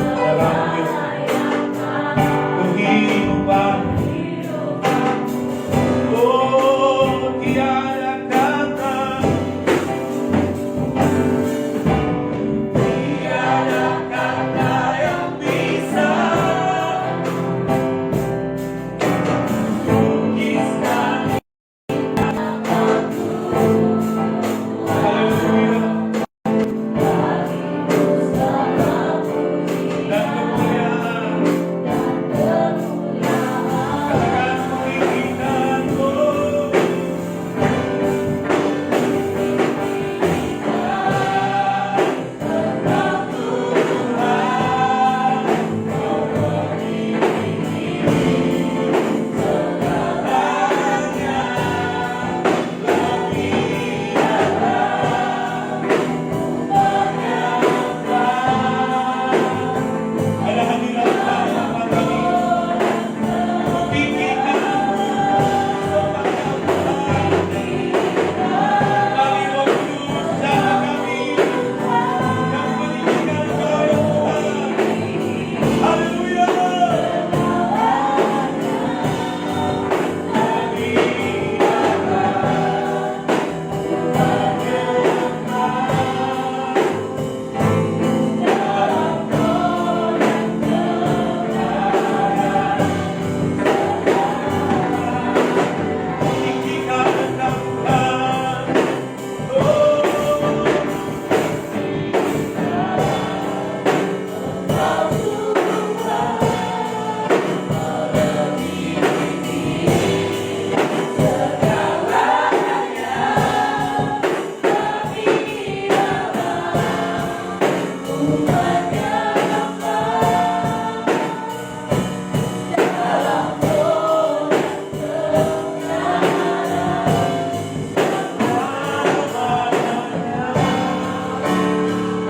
dalam kehidupan, oh tiada kata, tiada kata yang bisa lukiskan. Haleluya. Dan kemuliaan, katakan menginginkanmu. Ada hadirat Tuhan dalam kami. Menginginkanmu sepanjang hari. Kami Roh Kudus, jaga kami. Kami menginginkan Engkau ya Tuhan. Haleluya. Tinggikan kehendak Tuhan. Oh.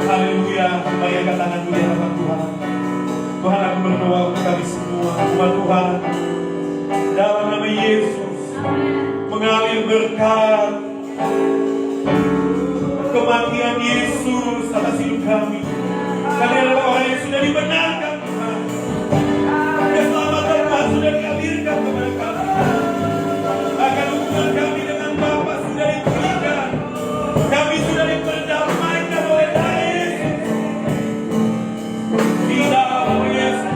Haleluya, mari angkat tangan dulu di hadapan Tuhan. Tuhan, aku berdoa untuk kami semua, Tuhan Tuhan, dalam nama Yesus, mengalir berkat kematian Yesus atas hidup kami. Kami adalah orang yang sudah dibenarkan Tuhan. Keselamatan Tuhan sudah dialirkan kepada kami. Akan hubungan kami dengan Bapa sudah dipulihkan. Kami sudah diperdamaikan oleh darah Yesus. Di dalam nama Yesus,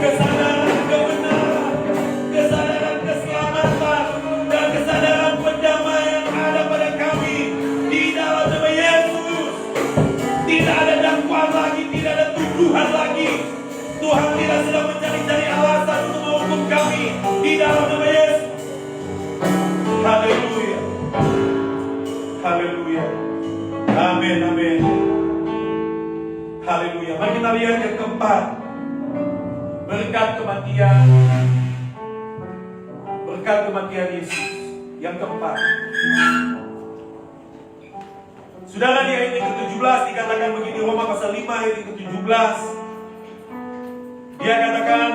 kesadaran kebenaran, kesadaran keselamatan, dan kesadaran pendamaian ada pada kami. Di dalam nama Yesus, tidak ada dakwaan lagi, tidak ada tuduhan lagi. Tuhan tidak sedang mencari-cari alasan untuk menghukum kami. Di dalam nama Yesus. Haleluya. Haleluya. Amin, amin. Haleluya. Mari kita lihat yang keempat. Berkat kematian. Berkat kematian Yesus. Yang keempat. Saudara, di ayat yang ke-17 dikatakan begini, Roma pasal 5 ayat yang ke-17. Dia katakan,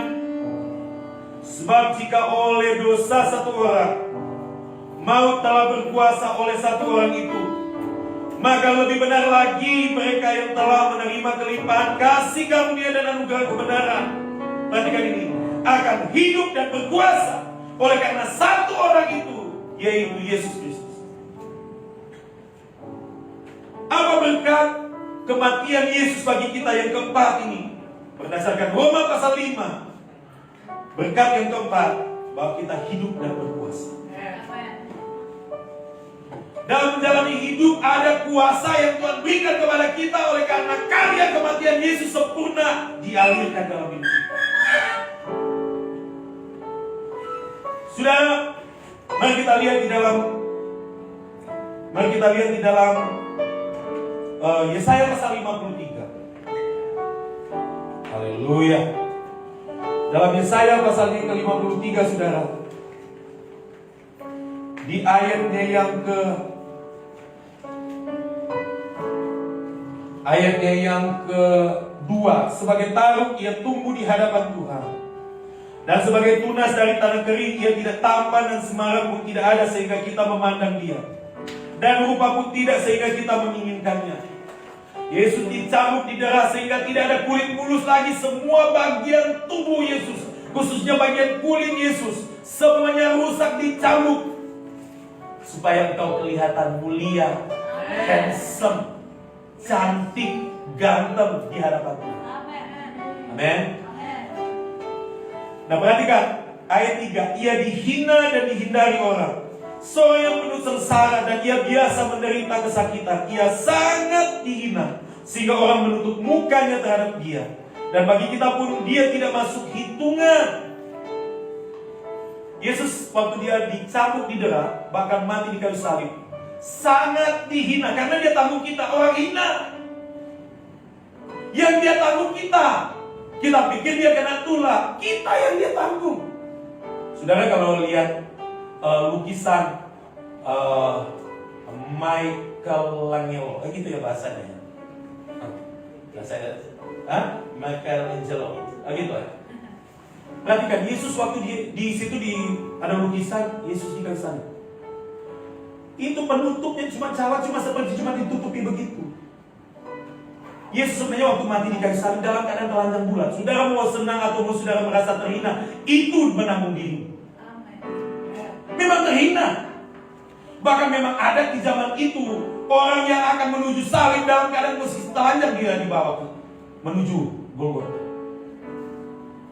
sebab jika oleh dosa satu orang maut telah berkuasa oleh satu orang itu, maka lebih benar lagi mereka yang telah menerima kelimpahan kasih karunia dan anugerah kebenaran, perhatikan ini, akan hidup dan berkuasa oleh karena satu orang itu, yaitu Yesus Kristus. Apa berkat kematian Yesus bagi kita yang keempat ini? Berdasarkan Roma pasal 5, berkat yang keempat, bahwa kita hidup dan berkuasa. Dalam menjalani hidup ada kuasa yang Tuhan berikan kepada kita oleh karena karya kematian Yesus sempurna dialirkan dalam hidup kita. Sudah, mari kita lihat di dalam Yesaya pasal 53. Haleluya. Dalam Yesaya pasal yang ke-53, saudara, di ayatnya yang Ayatnya yang kedua, sebagai taruk ia tumbuh di hadapan Tuhan. Dan sebagai tunas dari tanah kering, ia tidak tampan dan semarak pun tidak ada sehingga kita memandang dia. Dan rupa pun tidak sehingga kita menginginkannya. Yesus dicambuk di darah sehingga tidak ada kulit mulus lagi. Semua bagian tubuh Yesus, khususnya bagian kulit Yesus, semuanya rusak dicambuk. Supaya engkau kelihatan mulia, handsome, cantik, ganteng di hadapan Tuhan. Amin. Nah perhatikan ayat 3. Ia dihina dan dihindari orang, seorang yang penuh sengsara, dan ia biasa menderita kesakitan. Ia sangat dihina sehingga orang menutup mukanya terhadap dia. Dan bagi kita pun dia tidak masuk hitungan. Yesus waktu dia dicambuk di darah, bahkan mati di kayu salib, sangat dihina karena dia tanggung kita. Orang hina yang dia tanggung kita. Kita pikir dia kena tulah, kita yang dia tanggung. Saudara kalau lihat lukisan Michelangelo, gitu ya bahasanya. Michelangelo, gitu ya. Perhatikan Yesus waktu di situ ada lukisan Yesus di kayu salib. Itu penutupnya cuma seperti ditutupi begitu. Yesus sebenarnya waktu mati di kayu salib dalam keadaan telanjang bulat. Saudara mau senang atau mau saudara merasa terhina, itu menanggung diri. Memang terhina. Bahkan memang ada di zaman itu orang yang akan menuju salib dalam keadaan posisi telanjang dia dibawa menuju Golgota.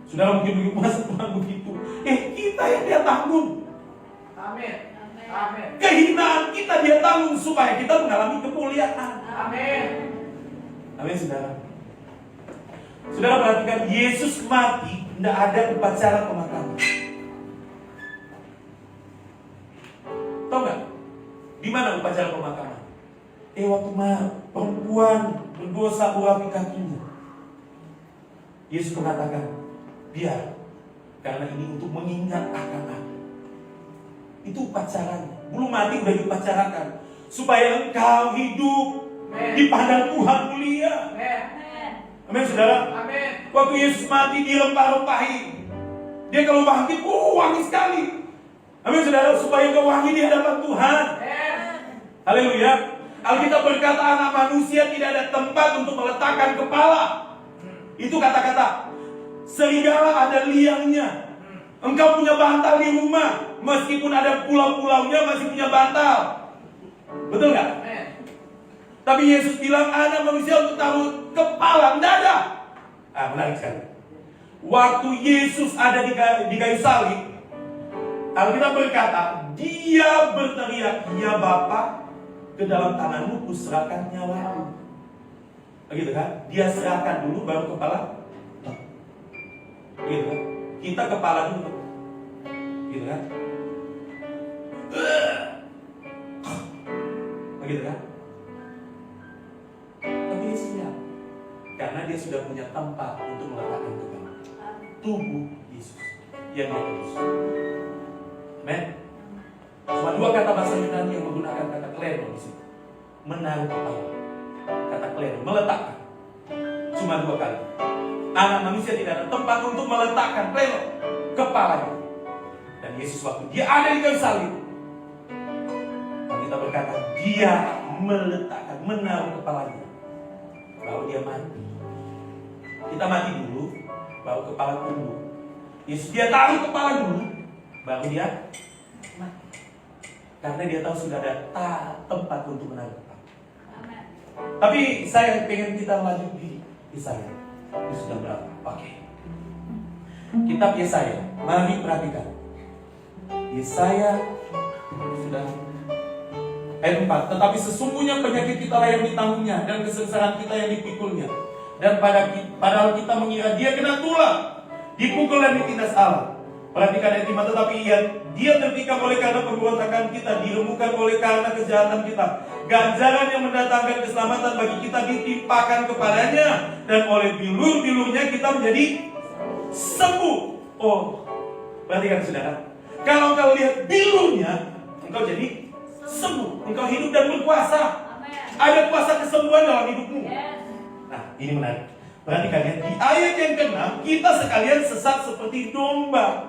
Saudara mungkin masa Tuhan begitu. Kita yang dia tanggung. Amin. Amin. Kehinaan kita dia tanggung supaya kita mengalami kemuliaan. Amin. Amin, saudara. Saudara perhatikan, Yesus mati, tidak ada upacara pemakaman. Tahu nggak? Di mana upacara pemakaman? Waktu perempuan berdosa urapi kakinya. Yesus mengatakan, biar, karena ini untuk mengingat akan aku. Itu upacaranya. Belum mati udah dipacarakan, supaya engkau hidup dipandang Tuhan mulia. Amin, saudara. Amin. Waktu Yesus mati dirempah-rempahi. Dia kalau bangkit, wangi sekali. Amin, saudara, supaya engkau wangi di hadapan Tuhan. Haleluya. Alkitab berkata anak manusia tidak ada tempat untuk meletakkan kepala. Itu kata-kata. Serigala ada liangnya. Engkau punya bantal di rumah, meskipun ada pulau-pulaunya masih punya bantal. Betul nggak? Tapi Yesus bilang anak manusia untuk taruh kepala, tidak ada. Menarik sekali. Waktu Yesus ada di kayu salib, Alkitab berkata, dia berteriak, ya Bapa, ke dalam tanganmu kuserahkan nyawaku. Begitu kan? Dia serahkan dulu, baru kepala. Gitu kan? Kita kepala dulu. Gitu kan? Begitu kan? Karena dia sudah punya tempat untuk meletakkan kepala. Tubuh Yesus yang dia tebus. Amen. Cuma dua kata bahasa Yunani yang menggunakan kata kleno di situ. Menaruh kepala. Kata kleno, meletakkan. Cuma dua kali. Anak manusia tidak ada tempat untuk meletakkan kleno kepalanya. Dan Yesus waktu dia ada di kayu salib, kita berkata dia meletakkan, menaruh kepalanya. Lalu dia mati. Kita mati dulu, baru kepala tumbuh. Yesus dia taruh kepala dulu, baru dia mati. Karena dia tahu sudah ada tempat untuk menaruh kepala. Tapi saya pengen kita lanjut di Yesaya. Ini sudah berapa? Oke. Kitab Yesaya, mari perhatikan. Yesaya sudah ayat 4. Tetapi sesungguhnya penyakit kita lah yang ditanggungnya, dan kesengsaraan kita yang dipikulnya. Dan padahal kita mengira dia kena tulah, dipukul dan ditindas Allah. Perhatikan ayat 5. Tetapi dia tertikam oleh karena pemberontakan kita, diremukkan oleh karena kejahatan kita. Ganjaran yang mendatangkan keselamatan bagi kita ditimpakan kepadanya, dan oleh bilur-bilurnya kita menjadi sembuh. Oh, perhatikan saudara. Kalau engkau lihat bilurnya, engkau jadi sembuh. Engkau hidup dan berkuasa. Ada kuasa kesembuhan dalam hidupmu. ini menarik. Perhatikan ya, di ayat yang ke-6 kita sekalian sesat seperti domba.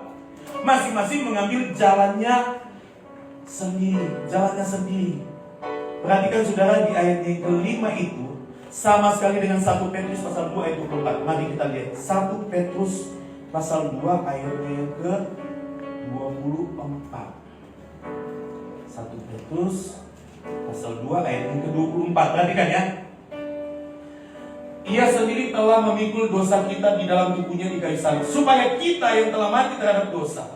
Masing-masing mengambil jalannya sendiri. Perhatikan saudara, di ayat yang ke-5 itu sama sekali dengan 1 Petrus pasal 2 ayat 24. Mari kita lihat 1 Petrus pasal 2 ayatnya yang ke-24. 1 Petrus pasal 2 ayat yang ke-24. Perhatikan ya. Ia sendiri telah memikul dosa kita di dalam tubuhnya di kayu salib, supaya kita yang telah mati terhadap dosa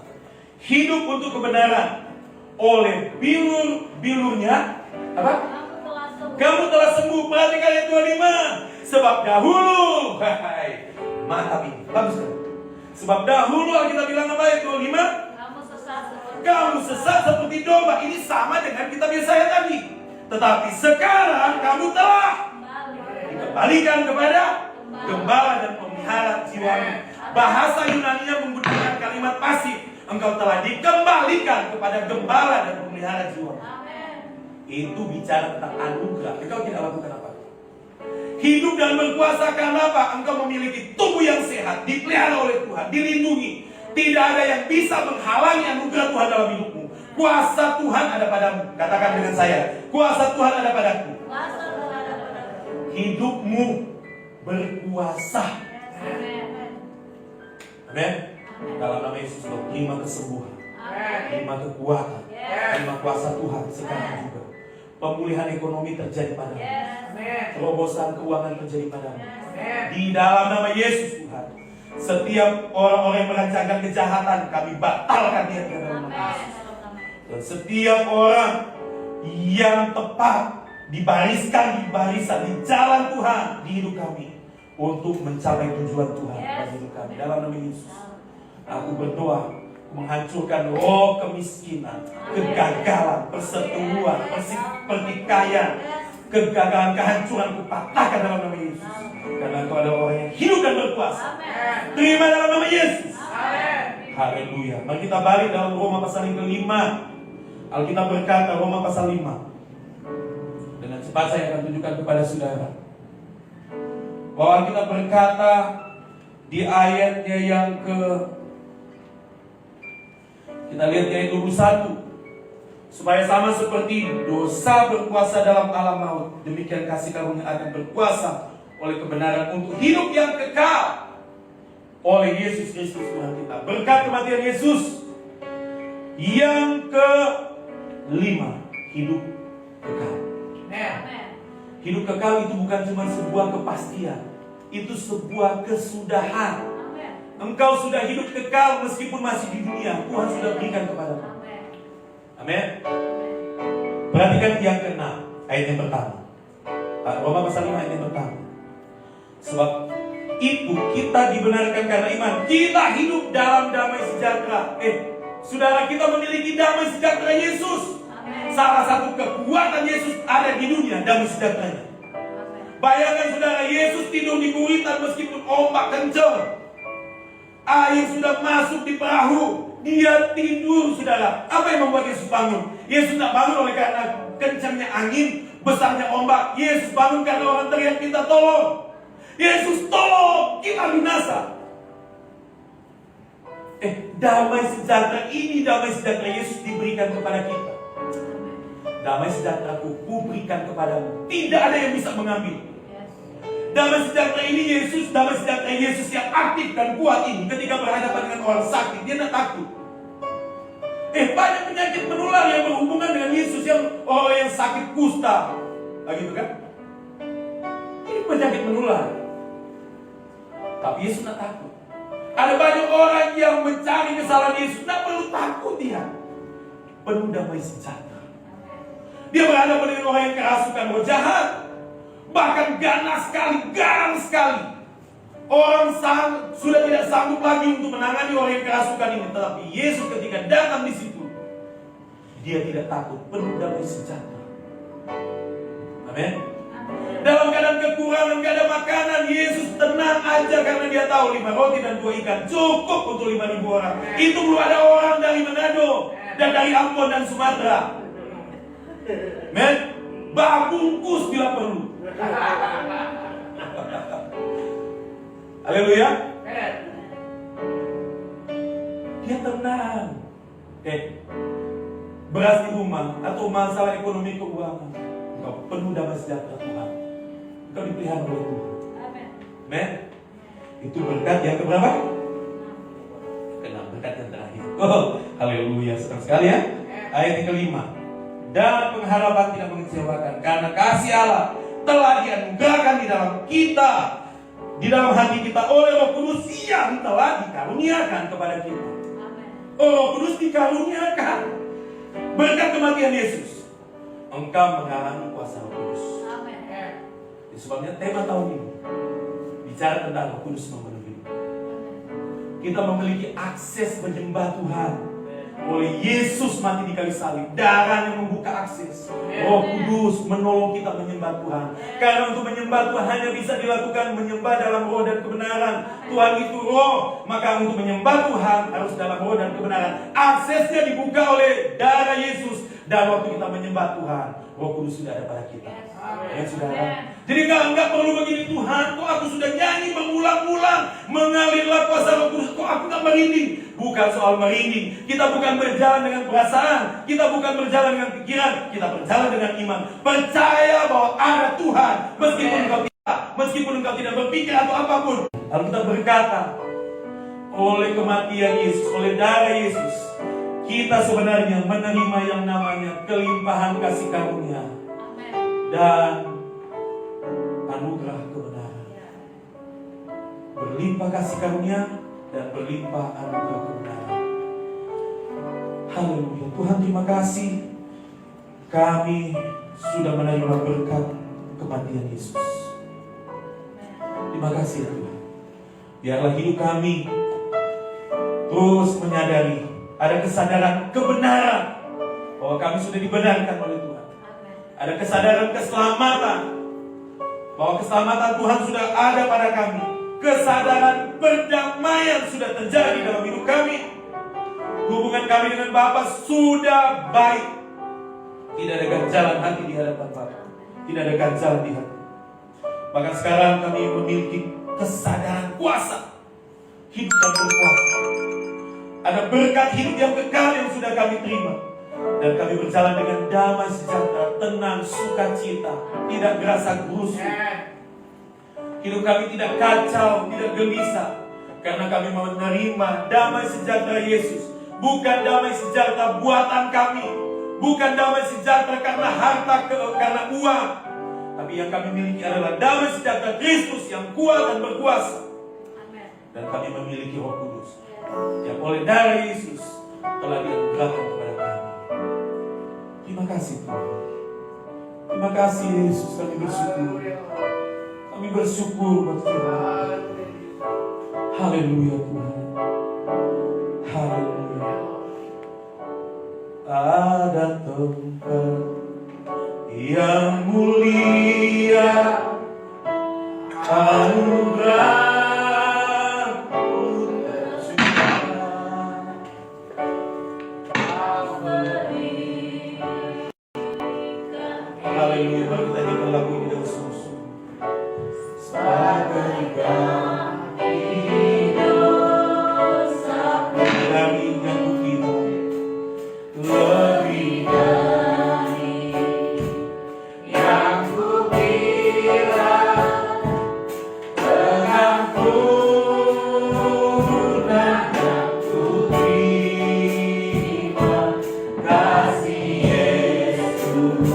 hidup untuk kebenaran. Oleh bilur-bilurnya apa? Kamu telah sembuh. Perhatikan ayat 25. Sebab dahulu, mantap ini, bagus kan? Sebab dahulu kita bilang apa ayat 25? Kamu sesat seperti domba. Ini sama dengan kitab Yesaya tadi. Tetapi sekarang kamu telah dikembalikan kepada gembala dan pemelihara jiwamu. Bahasa Yunani-nya menggunakan kalimat pasif. Engkau telah dikembalikan kepada gembala dan pemelihara jiwamu. Itu bicara tentang anugerah. Engkau tidak lakukan apa? Hidup dan berkuasa karena apa? Engkau memiliki tubuh yang sehat, dipelihara oleh Tuhan, dilindungi. Tidak ada yang bisa menghalangi anugerah Tuhan dalam hidupmu. Kuasa Tuhan ada padamu. Katakan dengan saya, kuasa Tuhan ada padaku. Hidupmu berkuasa. Amin. Dalam nama Yesus, terima kesembuhan, terima kekuatan, terima kuasa Tuhan sekarang juga. Pemulihan ekonomi terjadi padamu. Terobosan keuangan terjadi padamu. Di dalam nama Yesus Tuhan. Setiap orang-orang yang merancangkan kejahatan, kami batalkan dia di dalam nama Yesus. Dan setiap orang yang tepat dibariskan di barisan di jalan Tuhan di hidup kami untuk mencapai tujuan Tuhan bagi hidup kami. Dalam nama Yesus, aku berdoa menghancurkan roh kemiskinan, kegagalan, perseteruan, pertikaian, kegagalan, kehancuran kupatahkan dalam nama Yesus. Karena Engkau adalah orang yang hidup dan berkuasa. Terima dalam nama Yesus. Haleluya. Mari kita balik dalam Roma pasal yang ke-5. Alkitab berkata, Roma pasal 5. Dengan cepat saya akan tunjukkan kepada saudara bahwa Alkitab berkata di ayatnya yang kita lihat di ayat 21. Supaya sama seperti dosa berkuasa dalam alam maut, demikian kasih karunia akan berkuasa oleh kebenaran untuk hidup yang kekal oleh Yesus Kristus Tuhan kita. Berkat kematian Yesus yang ke-5, hidup kekal. Hidup kekal itu bukan cuma sebuah kepastian, itu sebuah kesudahan. Engkau sudah hidup kekal meskipun masih di dunia. Tuhan sudah berikan kepadamu. Amin. Perhatikan yang ke-6, ayat yang pertama. Roma pasal 5 ayat yang pertama. Sebab itu kita dibenarkan karena iman. Kita hidup dalam damai sejahtera. Saudara, kita memiliki damai sejahtera Yesus. Salah satu kekuatan Yesus ada di dunia, damai sejahteranya. Bayangkan saudara, Yesus tidur di buritan meskipun ombak kencang. Air sudah masuk di perahu, dia tidur saudara. Apa yang membuat Yesus bangun? Yesus tidak bangun oleh karena kencangnya angin, besarnya ombak. Yesus bangun karena orang teriak minta tolong. Yesus tolong, kita binasa. Damai sejahtera ini, damai sejahtera Yesus diberikan kepada kita. Damai sejahtera ku berikan kepadamu. Tidak ada yang bisa mengambil. Damai sejahtera ini Yesus, damai sejahtera Yesus yang aktif dan kuat ini ketika berhadapan dengan orang sakit, dia tidak takut. Banyak penyakit menular yang berhubungan dengan Yesus, yang orang yang sakit kusta, begitu kan? Ini penyakit menular. Tapi Yesus tidak takut. Ada banyak orang yang mencari kesalahan Yesus, tidak perlu takut dia. Penuh damai sejahtera. Dia berhadapan dengan orang yang kerasukan roh jahat. Bahkan ganas sekali, garang sekali. Orang sudah tidak sanggup lagi untuk menangani orang yang kerasukan ini. Tetapi Yesus ketika datang di situ, dia tidak takut, penuh damai sejahtera. Amin. Dalam keadaan kekurangan, gak ada makanan, Yesus tenang aja karena dia tahu 5 roti dan 2 ikan cukup untuk 5.000 orang. Itu belum ada orang dari Manado dan dari Ambon dan Sumatera. Amin. Bungkus bila perlu. Haleluya. Amen. Dia tenang. Beras di rumah atau masalah ekonomi keuangan, engkau penuh damai sejahtera Tuhan. Engkau dipelihara oleh Tuhan. Amen. Itu berkat yang keberapa? Keenam, berkat yang terakhir. Oh, haleluya, senang sekali ya. Ayat yang kelima. Dan pengharapan tidak mengecewakan, karena kasih Allah telah dianugerahkan di dalam kita, di dalam hati kita oleh Roh Kudus yang telah dikaruniakan kepada kita. Oh, Roh Kudus dikaruniakan berkat kematian Yesus. Engkau mengalami kuasa Roh Kudus. Sebabnya tema tahun ini bicara tentang Roh Kudus memenuhi. Kita memiliki akses menyembah Tuhan oleh Yesus mati di kayu salib. Darahnya membuka akses. Roh Kudus menolong kita menyembah Tuhan. Karena untuk menyembah Tuhan hanya bisa dilakukan menyembah dalam roh dan kebenaran. Tuhan itu roh, maka untuk menyembah Tuhan harus dalam roh dan kebenaran. Aksesnya dibuka oleh darah Yesus. Dan waktu kita menyembah Tuhan, Roh Kudus sudah ada pada kita. Ya, saudara. Jadi enggak perlu begini, Tuhan, kok aku sudah nyanyi mengulang-ulang, mengalirlah kuasa Roh Kudus, kok aku tak merinding. Bukan soal merinding. Kita bukan berjalan dengan perasaan, kita bukan berjalan dengan pikiran, kita berjalan dengan iman. Percaya bahwa ada Tuhan, meskipun engkau tidak berpikir atau apapun. Lalu kita berkata, oleh kematian Yesus, oleh darah Yesus, kita sebenarnya menerima yang namanya kelimpahan kasih karunia dan anugerah kebenaran. Berlimpah kasih karunia dan berlimpah anugerah kebenaran. Haleluya. Tuhan, terima kasih kami sudah menerima berkat kematian Yesus. Terima kasih Tuhan. Biarlah hidup kami terus menyadari, ada kesadaran kebenaran bahwa kami sudah dibenarkan oleh Tuhan. Ada kesadaran keselamatan bahwa keselamatan Tuhan sudah ada pada kami. Kesadaran perdamaian sudah terjadi dalam hidup kami. Hubungan kami dengan Bapa sudah baik. Tidak ada ganjalan hati di hadapan Bapa. Tidak ada ganjalan di hati. Bahkan sekarang kami memiliki kesadaran kuasa hidup dan berkuasa. Ada berkat hidup yang kekal yang sudah kami terima. Dan kami berjalan dengan damai sejahtera, tenang, sukacita, tidak gerasa gerusu. Hidup kami tidak kacau, tidak gelisah, karena kami menerima damai sejahtera Yesus. Bukan damai sejahtera buatan kami, bukan damai sejahtera karena harta, karena uang, tapi yang kami miliki adalah damai sejahtera Kristus yang kuat dan berkuasa. Dan kami memiliki Roh Kudus yang oleh darah Yesus telah dianugerahkan kepada kami. Terima kasih Tuhan. Terima kasih Yesus, kami bersyukur. Kami bersyukur buat Tuhan. Haleluya Tuhan. Haleluya. Ada tempat yang mulia, anugerah. Haleluya, baru kita nyanyikan lagu ini dengan sungguh-sungguh. Dari yang kukira, lebih dari yang kukira, pengampunan yang kuterima, kasih Yesus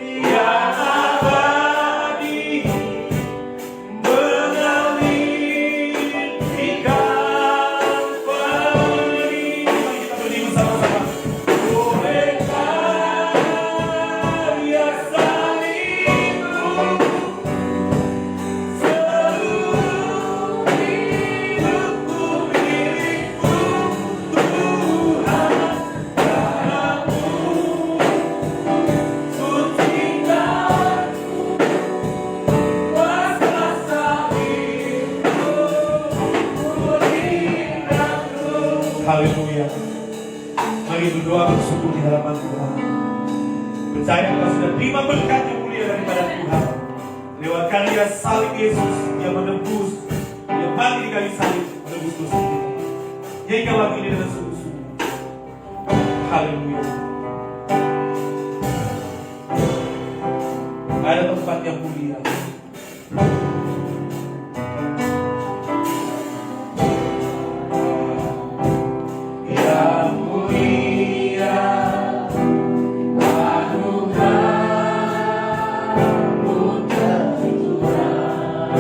yang abadi mengalir di Kalvari. Kita berdiri bersama-sama. Oleh karya salibmu, seluruh hidupku milikmu, Tuhan, darahmu sucikan kuasa salibmu, rindaku. Haleluya. Mari berdoa bersyukur di hadapan Tuhan. Percaya kita sudah terima berkat yang mulia daripada Tuhan lewat karya salib Yesus yang menebus yang mati di kayu salib menebus dosa kita. Nyanyikan lagu ini dengan sungguh-sungguh. Haleluya. Ada tempat yang mulia. Yang mulia anugerah-Mu tercurah.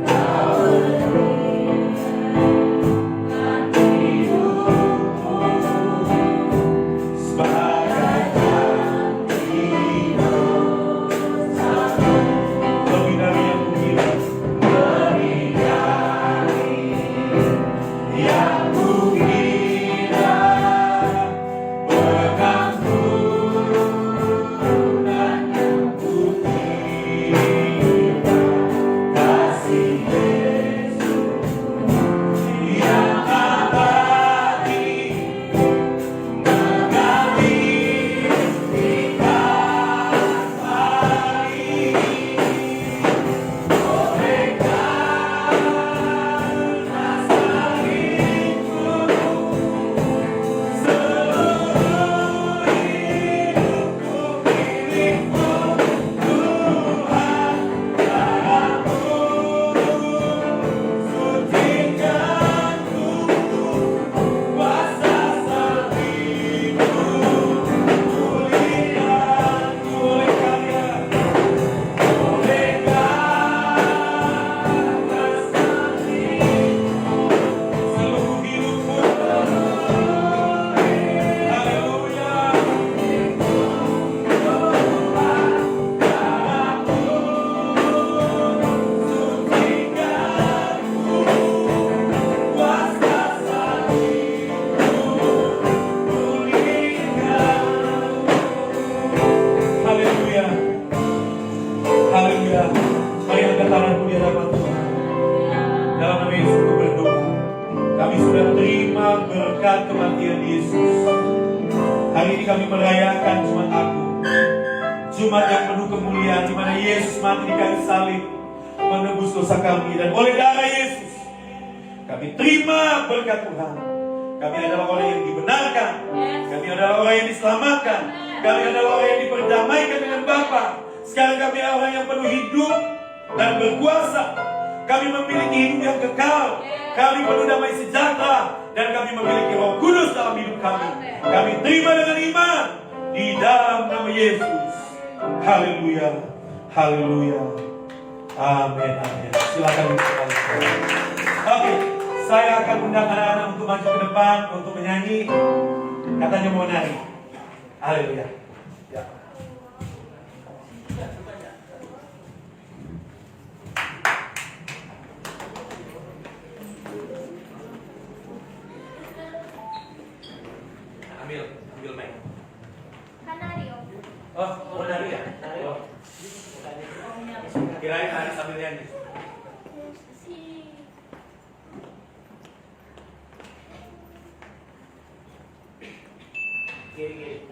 Kau berikan hidupmu sebagai lebih dari yang mulia, lebih dari yang mulia, berkat turunan yang putih, kasih Yesus yang abadi, mengabdi di Kalvari. Haleluya. Haleluya. Mari angkat tanganku di hadapan Tuhan. Dalam nama Yesus aku berdoa. Kami sudah terima berkat kematian Yesus. Hari ini kami merayakan Jumat Agung. Jumat yang penuh kemuliaan di mana Yesus mati di kayu salib menebus dosa kami, dan oleh darah Yesus kami terima berkat Tuhan. Kami adalah orang yang dibenarkan. Kami adalah orang yang diselamatkan. Kami adalah orang yang diperdamaikan dengan Bapa. Sekarang kami adalah orang yang penuh hidup dan berkuasa. Kami memiliki hidup yang kekal. Kami penuh damai sejahtera. Dan kami memiliki Roh Kudus dalam hidup kami. Kami terima dengan iman di dalam nama Yesus. Haleluya. Haleluya. Amin. Amin. Silakan duduk. Oke, saya akan undang anak-anak untuk maju ke depan untuk menyanyi. Katanya mau nari. Haleluya. Ya. Ambil mic. Kanario. Oh, mau nari ya? Oh. Kirain nari sambil nyanyi. Si Kiri.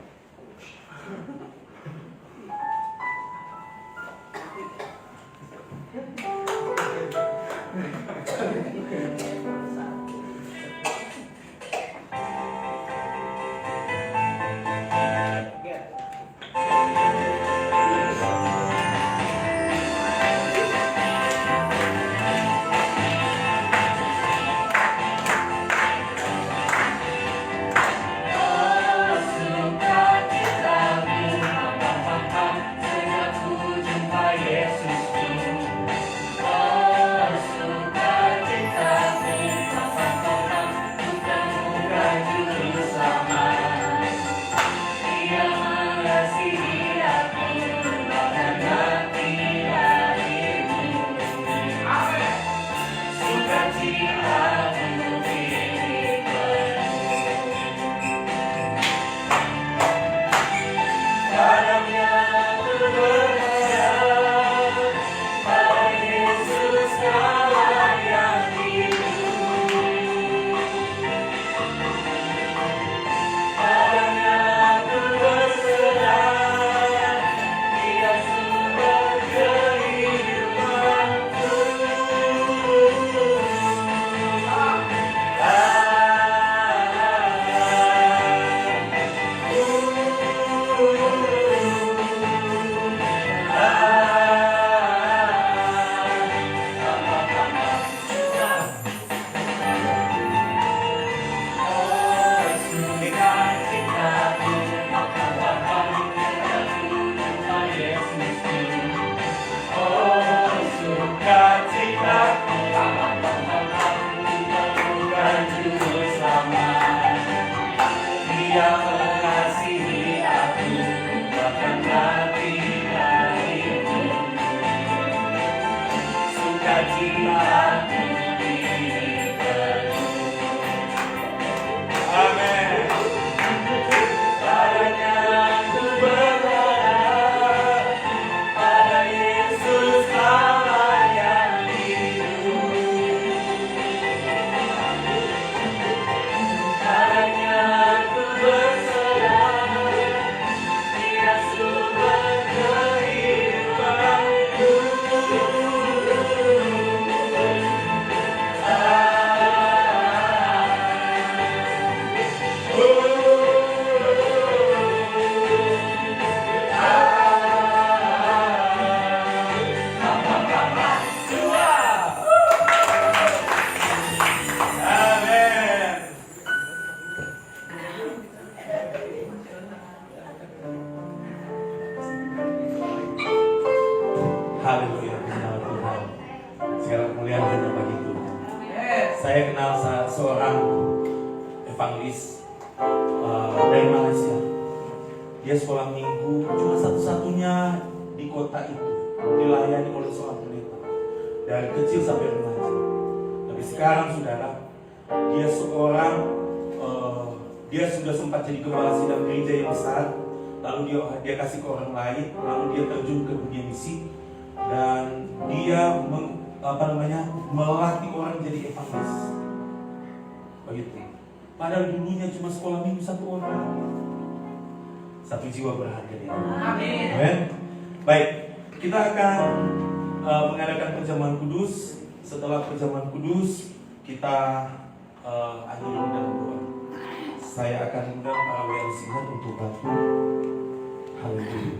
Amin. Padanya ku berharap, pada Yesus Allah yang hidup. Padanya ku berserah, Dia sumber kehidupanku. Amin. Haleluya, kenal Tuhan. Segala kemuliaan hanya bagi Tuhan. Saya kenal seorang evangelis dari Malaysia. Dia sekolah minggu cuma satu-satunya di kota itu, dilayani oleh seorang pendeta dari kecil sampai remaja. Tapi sekarang saudara, dia seorang dia sudah sempat jadi kepala sidang gereja yang besar. Lalu dia kasih ke orang lain, lalu dia terjun ke dunia misi dan dia melatih orang jadi evangelis. Begitu. Padahal dulunya cuma sekolah minggu satu orang. Satu jiwa berharga dia. Amin. Amin. Baik, kita akan mengadakan perjamuan kudus. Setelah perjamuan kudus, kita akhiri dalam doa. Saya akan undang para WL Singer untuk bantu. Haleluya.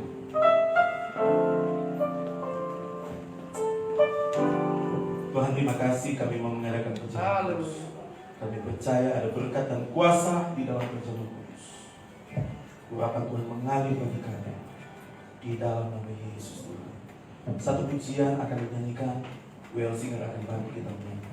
Tuhan, terima kasih kami mau mengadakan perjamuan kudus. Kami percaya ada berkat dan kuasa di dalam perjamuan kudus. Urapan Tuhan mengalir bagi kami di dalam nama Yesus Tuhan. Satu pujian akan dinyanyikan, WL Singer akan bantu kita menyanyi.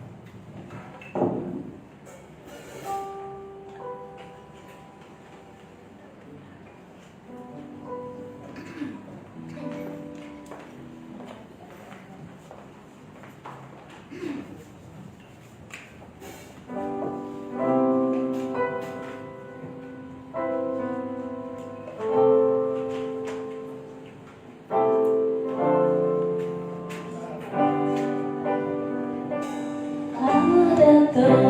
Aku datang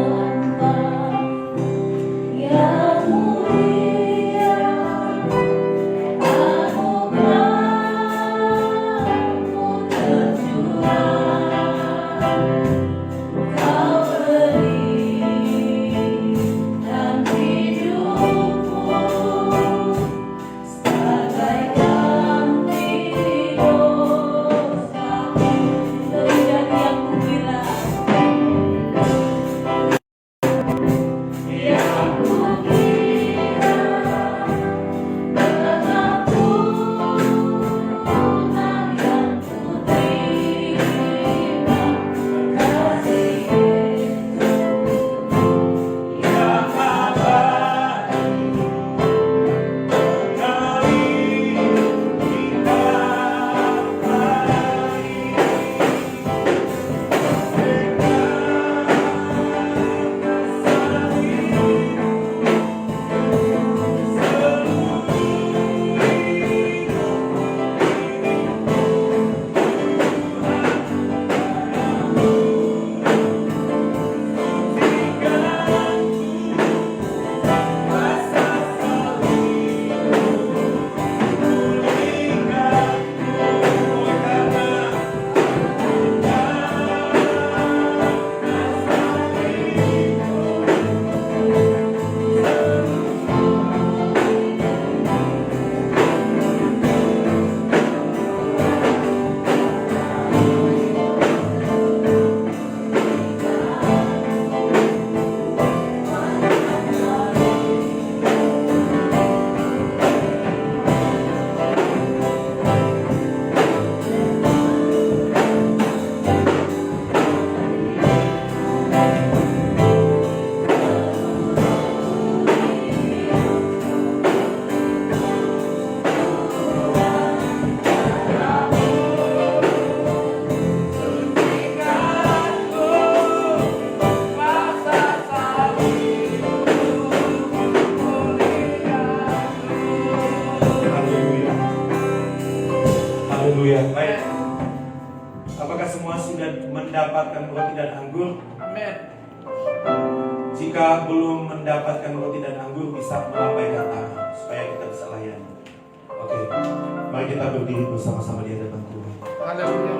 Apakah semua sudah mendapatkan roti dan anggur? Amin. Jika belum mendapatkan roti dan anggur, bisa melambaikan tangan supaya kita bisa layani. Oke, mari kita berdiri bersama-sama di hadapan Tuhan. Haleluya.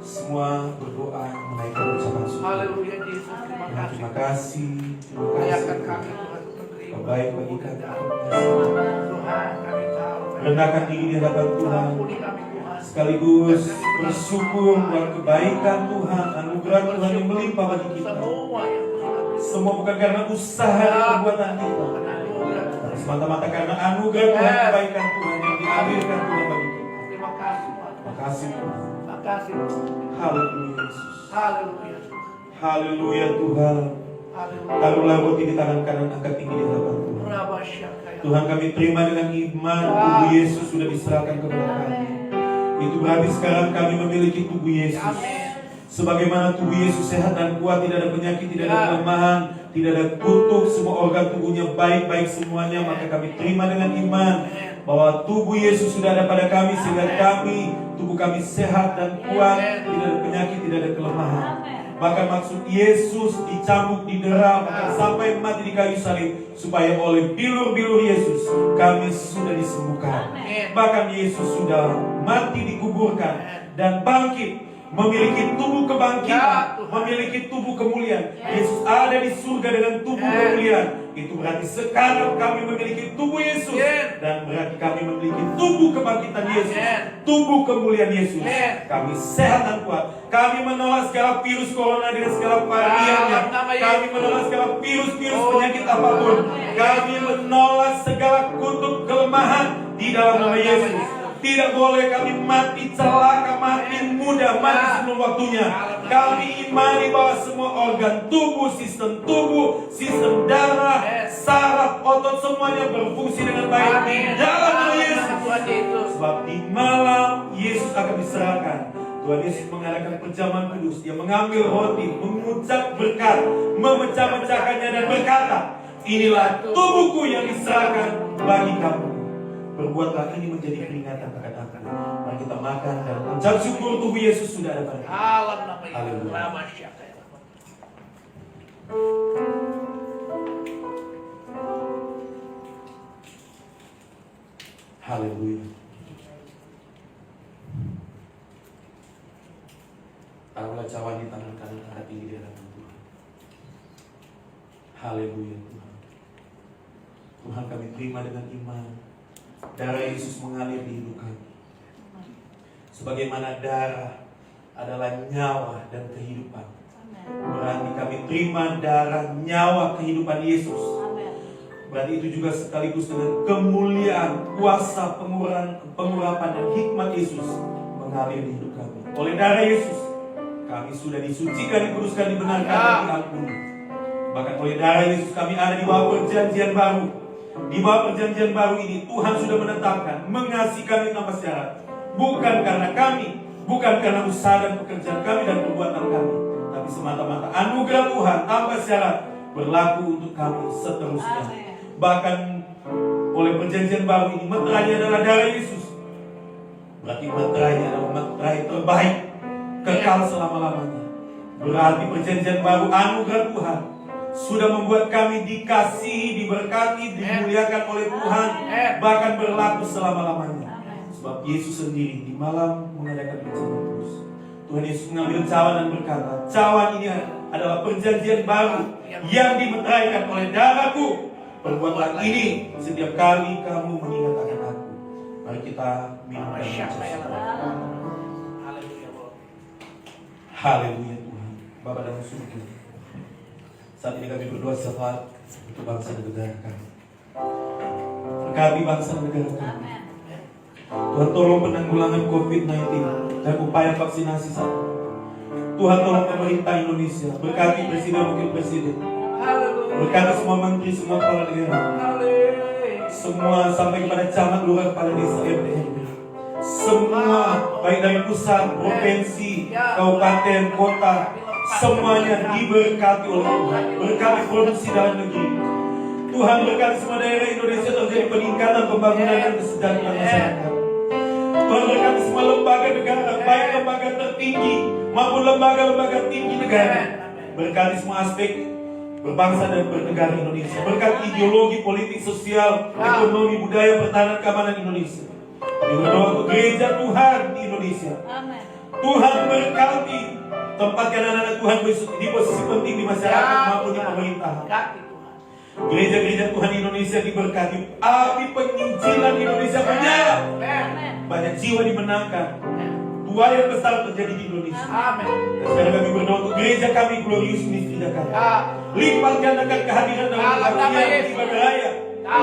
Semua berdoa menaikkan ucapan syukur. Haleluya Yesus. Terima Tuhan, kasih. terima kasih. Terima Layakan kasih. kami Tuhan menerima. Kau baik bagi kami. Tuhan kami tahu. Rendahkan diri di hadapan Tuhan. Ampuni kami Tuhan. Sekaligus bersyukur buat kebaikan Tuhan, anugerah Tuhan yang melimpah bagi kita. Semua yang Tuhan. Semua bukan karena usaha dan perbuatan kita, Anugerah. tapi semata-mata karena anugerah Tuhan, kebaikan Tuhan yang dialirkan Tuhan bagi kita. Terima kasih Tuhan. Terima kasih Tuhan. Terima kasih Tuhan. Haleluya Yesus. Haleluya Tuhan. Haleluya Tuhan. Haleluya. Taruhlah roti di tangan kanan, angkat tinggi di hadapan Tuhan. Rabasyakaya. Tuhan, kami terima dengan iman tubuh Yesus sudah diserahkan kepada kami. Itu berarti sekarang kami memiliki tubuh Yesus. Amin. Sebagaimana tubuh Yesus sehat dan kuat, tidak ada penyakit, tidak ada kelemahan, tidak ada kutuk, semua organ tubuhnya baik-baik semuanya, maka kami terima dengan iman bahwa tubuh Yesus sudah ada pada kami sehingga kami, tubuh kami sehat dan kuat, tidak ada penyakit, tidak ada kelemahan. Bahkan maksud Yesus dicambuk, didera, bahkan sampai mati di kayu salib, supaya oleh bilur-bilur Yesus kami sudah disembuhkan. Bahkan Yesus sudah mati, dikuburkan, dan bangkit, memiliki tubuh kebangkitan, memiliki tubuh kemuliaan. Yesus ada di surga dengan tubuh kemuliaan. Itu berarti sekarang kami memiliki tubuh Yesus, dan berarti kami memiliki tubuh kebangkitan Yesus, tubuh kemuliaan Yesus. Kami sehat dan kuat. Kami menolak segala virus corona dengan segala variannya. Kami menolak segala virus-virus penyakit apapun. Kami menolak segala kutuk kelemahan di dalam nama Yesus. Tidak boleh kami mati celaka, mati muda, mati sebelum waktunya. Kami imani bahwa semua organ tubuh, sistem darah, saraf, otot semuanya berfungsi dengan baik di dalam nama Yesus. Sebab di malam Yesus akan diserahkan. Tuhan Yesus mengadakan perjamuan kudus. Dia mengambil roti, mengucap berkat, memecah-mecahkannya dan berkata, inilah tubuhku yang diserahkan bagi kamu. Perbuatlah ini menjadi peringatan kepada aku. Mari kita makan dan ucap syukur tubuh Yesus sudah ada pada kita. Alam nama Yesus. Haleluya. Rabasyakaya. Haleluya. Taruhlah cawan di tangan kanan, angkat tinggi di hadapan Tuhan. Haleluya Tuhan. Tuhan, kami terima dengan iman. Darah Yesus mengalir di hidup kami. Sebagaimana darah adalah nyawa dan kehidupan, berarti kami terima darah, nyawa, kehidupan Yesus. Berarti itu juga sekaligus dengan kemuliaan, kuasa, pengurapan dan hikmat Yesus mengalir di hidup kami. Oleh darah Yesus kami sudah disucikan, dikuduskan, dibenarkan, dan diampuni. Bahkan oleh darah Yesus kami ada di bawah perjanjian baru. Di bawah perjanjian baru ini Tuhan sudah menetapkan mengasihi kami tanpa syarat. Bukan karena kami, bukan karena usaha dan pekerjaan kami dan perbuatan kami, tapi semata-mata anugerah Tuhan tanpa syarat berlaku untuk kami seterusnya. Bahkan oleh perjanjian baru ini meterainya adalah darah Yesus. Berarti meterainya adalah meterai terbaik, kekal selama-lamanya. Berarti perjanjian baru anugerah Tuhan sudah membuat kami dikasihi, diberkati, dimuliakan oleh Tuhan, bahkan berlaku selama-lamanya. Sebab Yesus sendiri di malam mengadakan perjamuan kudus. Tuhan Yesus mengambil cawan dan berkata, cawan ini adalah perjanjian baru yang dimeteraikan oleh darahku. Perbuatlah ini setiap kali kamu mengingat akan aku. Mari kita minum dan bersyukur. Haleluya Tuhan. Bapa dalam surga, saat ini kami berdoa syafaat untuk bangsa dan negara kami. Berkati bangsa dan negara kami. Tuhan, tolong penanggulangan COVID-19 dan upaya vaksinasi saat ini. Tuhan, tolong pemerintah Indonesia, berkati presiden wakil presiden, berkati semua menteri, semua kepala negara, semua sampai kepada camat, lurah, kepala desa, RT, semua baik dari pusat, provinsi, kabupaten, kota, semuanya diberkati oleh Tuhan. Berkati produksi dalam negeri. Tuhan, berkati semua daerah Indonesia terjadi peningkatan pembangunan dan kesejahteraan masyarakat. Tuhan berkati semua lembaga negara, baik lembaga tertinggi maupun lembaga-lembaga tinggi negara. Berkati semua aspek berbangsa dan bernegara Indonesia. Berkati ideologi, politik, sosial, ekonomi, budaya, pertahanan, keamanan Indonesia. Kami berdoa untuk gereja Tuhan di Indonesia. Amin. Tuhan berkati tempatkan anak-anak Tuhan di posisi penting di masyarakat maupun di pemerintahan. Gereja-gereja Tuhan di Indonesia diberkati. Api penginjilan di Indonesia menyala. Banyak jiwa dimenangkan. Tuayan besar terjadi di Indonesia. Dan sekarang kami berdoa untuk gereja kami Glorious Ministry Jakarta. Lipat gandakan kehadiran dalam kebaktian ibadah raya.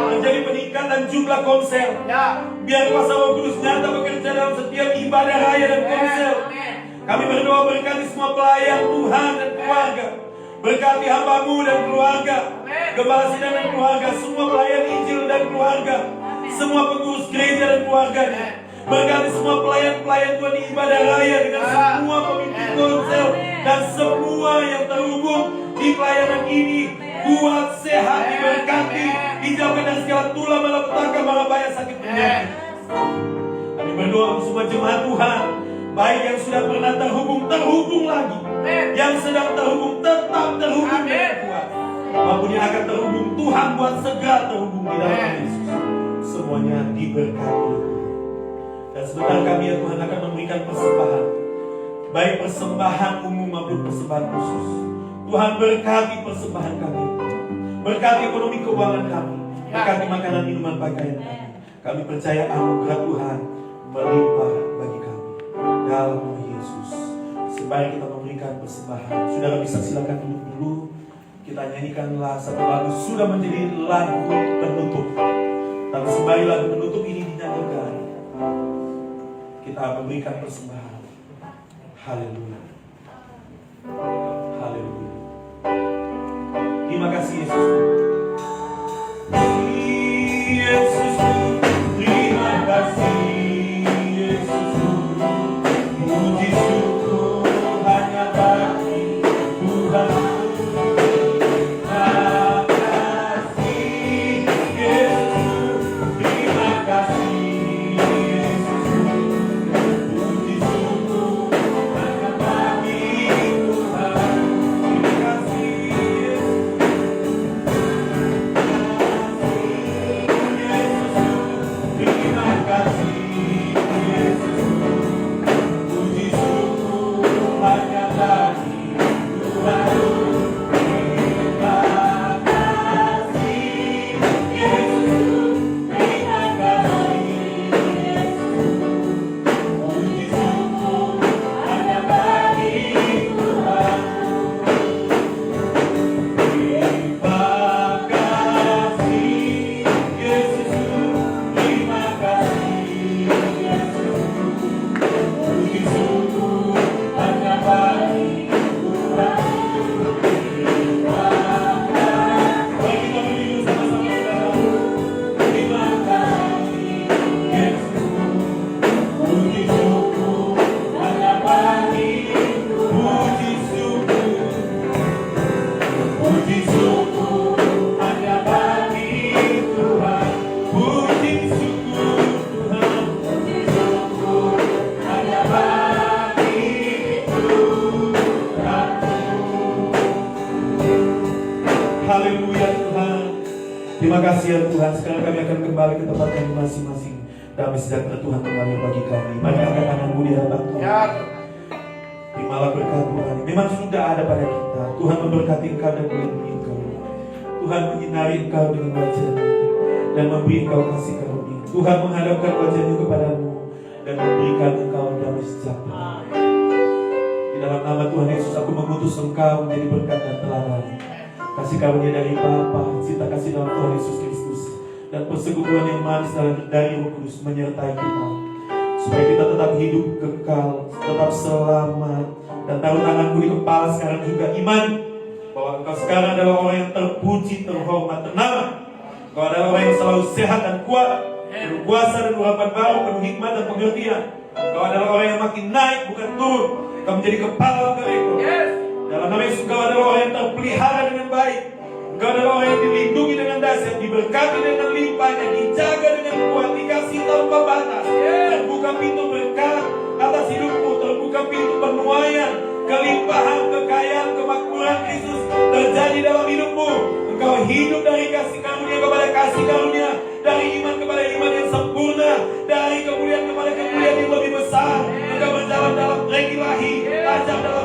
Menjadi peningkatan jumlah konser. Biar kuasa Roh Kudus nyata bekerja dalam setiap ibadah raya dan konser. Kami berdoa berkati semua pelayan Tuhan dan keluarga. Berkati hamba-Mu dan keluarga, Gembala Sidang dan keluarga, semua pelayan Injil dan keluarga, semua pengurus gereja dan keluarganya. Berkati semua pelayan-pelayan Tuhan di ibadah raya dengan semua pemimpin konser dan semua yang terhubung di pelayanan ini. Kuat, sehat, diberkati, dijauhkan dari segala tulah malapetaka, malapaya, sakit penyakit. Kami berdoa untuk semua jemaat Tuhan, baik yang sudah pernah terhubung lagi, yang sedang terhubung tetap terhubung dengan kuat, maupun yang akan terhubung, Tuhan buat segera terhubung di dalam Yesus. Semuanya diberkati. Dan sebentar kami ya Tuhan akan memberikan persembahan, baik persembahan umum maupun persembahan khusus. Tuhan berkati persembahan kami, berkati ekonomi keuangan kami, berkati makanan, minuman, pakaian kami. Kami percaya anugerah Tuhan melimpah bagi kami dalam nama Yesus. Sebelum kita memberikan persembahan, saudara bisa silakan duduk dulu. Kita nyanyikanlah satu lagu, sudah menjadi lagu penutup. Tapi sembari lagu penutup ini dinyanyikan, kita memberikan persembahan. Haleluya. Haleluya. Terima kasih Yesus. Yesus, terima kasih Yesus. Puji syukur hanya bagi Tuhan. Terima kasih Yesus. Terima kasih Yesus. Puji syukur hanya bagi Tuhan. Terima kasih ya Tuhan. Sekarang kami akan kembali ke tempat kami masing-masing. Damai sejahtera Tuhan kembali bagi kami. Mari angkat tanganmu di hadapan Tuhan. Terimalah berkat Tuhan. Memang sudah ada pada kita. Tuhan memberkati engkau dan melindungi engkau. Tuhan menyinari engkau dengan wajah-Nya dan memberi engkau kasih karunia. Tuhan menghadapkan wajah-Nya kepadamu dan memberikan engkau damai sejahtera. Di dalam nama Tuhan Yesus aku mengutus engkau menjadi berkat dan teladan. Kasih karunia dari Bapa, cinta kasih dalam Tuhan Yesus Kristus, dan persekutuan yang manis dari Roh Kudus menyertai kita, supaya kita tetap hidup kekal, tetap selamat, dan taruh tanganmu di kepala sekarang juga iman bahwa engkau sekarang adalah orang yang terpuji, terhormat, ternama. Engkau adalah orang yang selalu sehat dan kuat, berkuasa dan urapan baru, penuh hikmat dan pengertian. Engkau adalah orang yang makin naik bukan turun. Engkau menjadi kepala, bukan ekor. Dalam nama Yesus, engkau adalah orang yang terpelihara dengan baik. Engkau adalah orang yang dilindungi dengan dahsyat, diberkati dengan limpahnya, dijaga dengan kuat, dikasih tanpa batas. Terbuka pintu berkat atas hidupmu, terbuka pintu penuaian, kelimpahan, kekayaan, kemakmuran Kristus terjadi dalam hidupmu. Engkau hidup dari kasih karunia kepada kasih karunia, dari iman kepada iman yang sempurna, dari kemuliaan kepada kemuliaan yang lebih besar. Engkau berjalan dalam reg ilahi, tajam dalam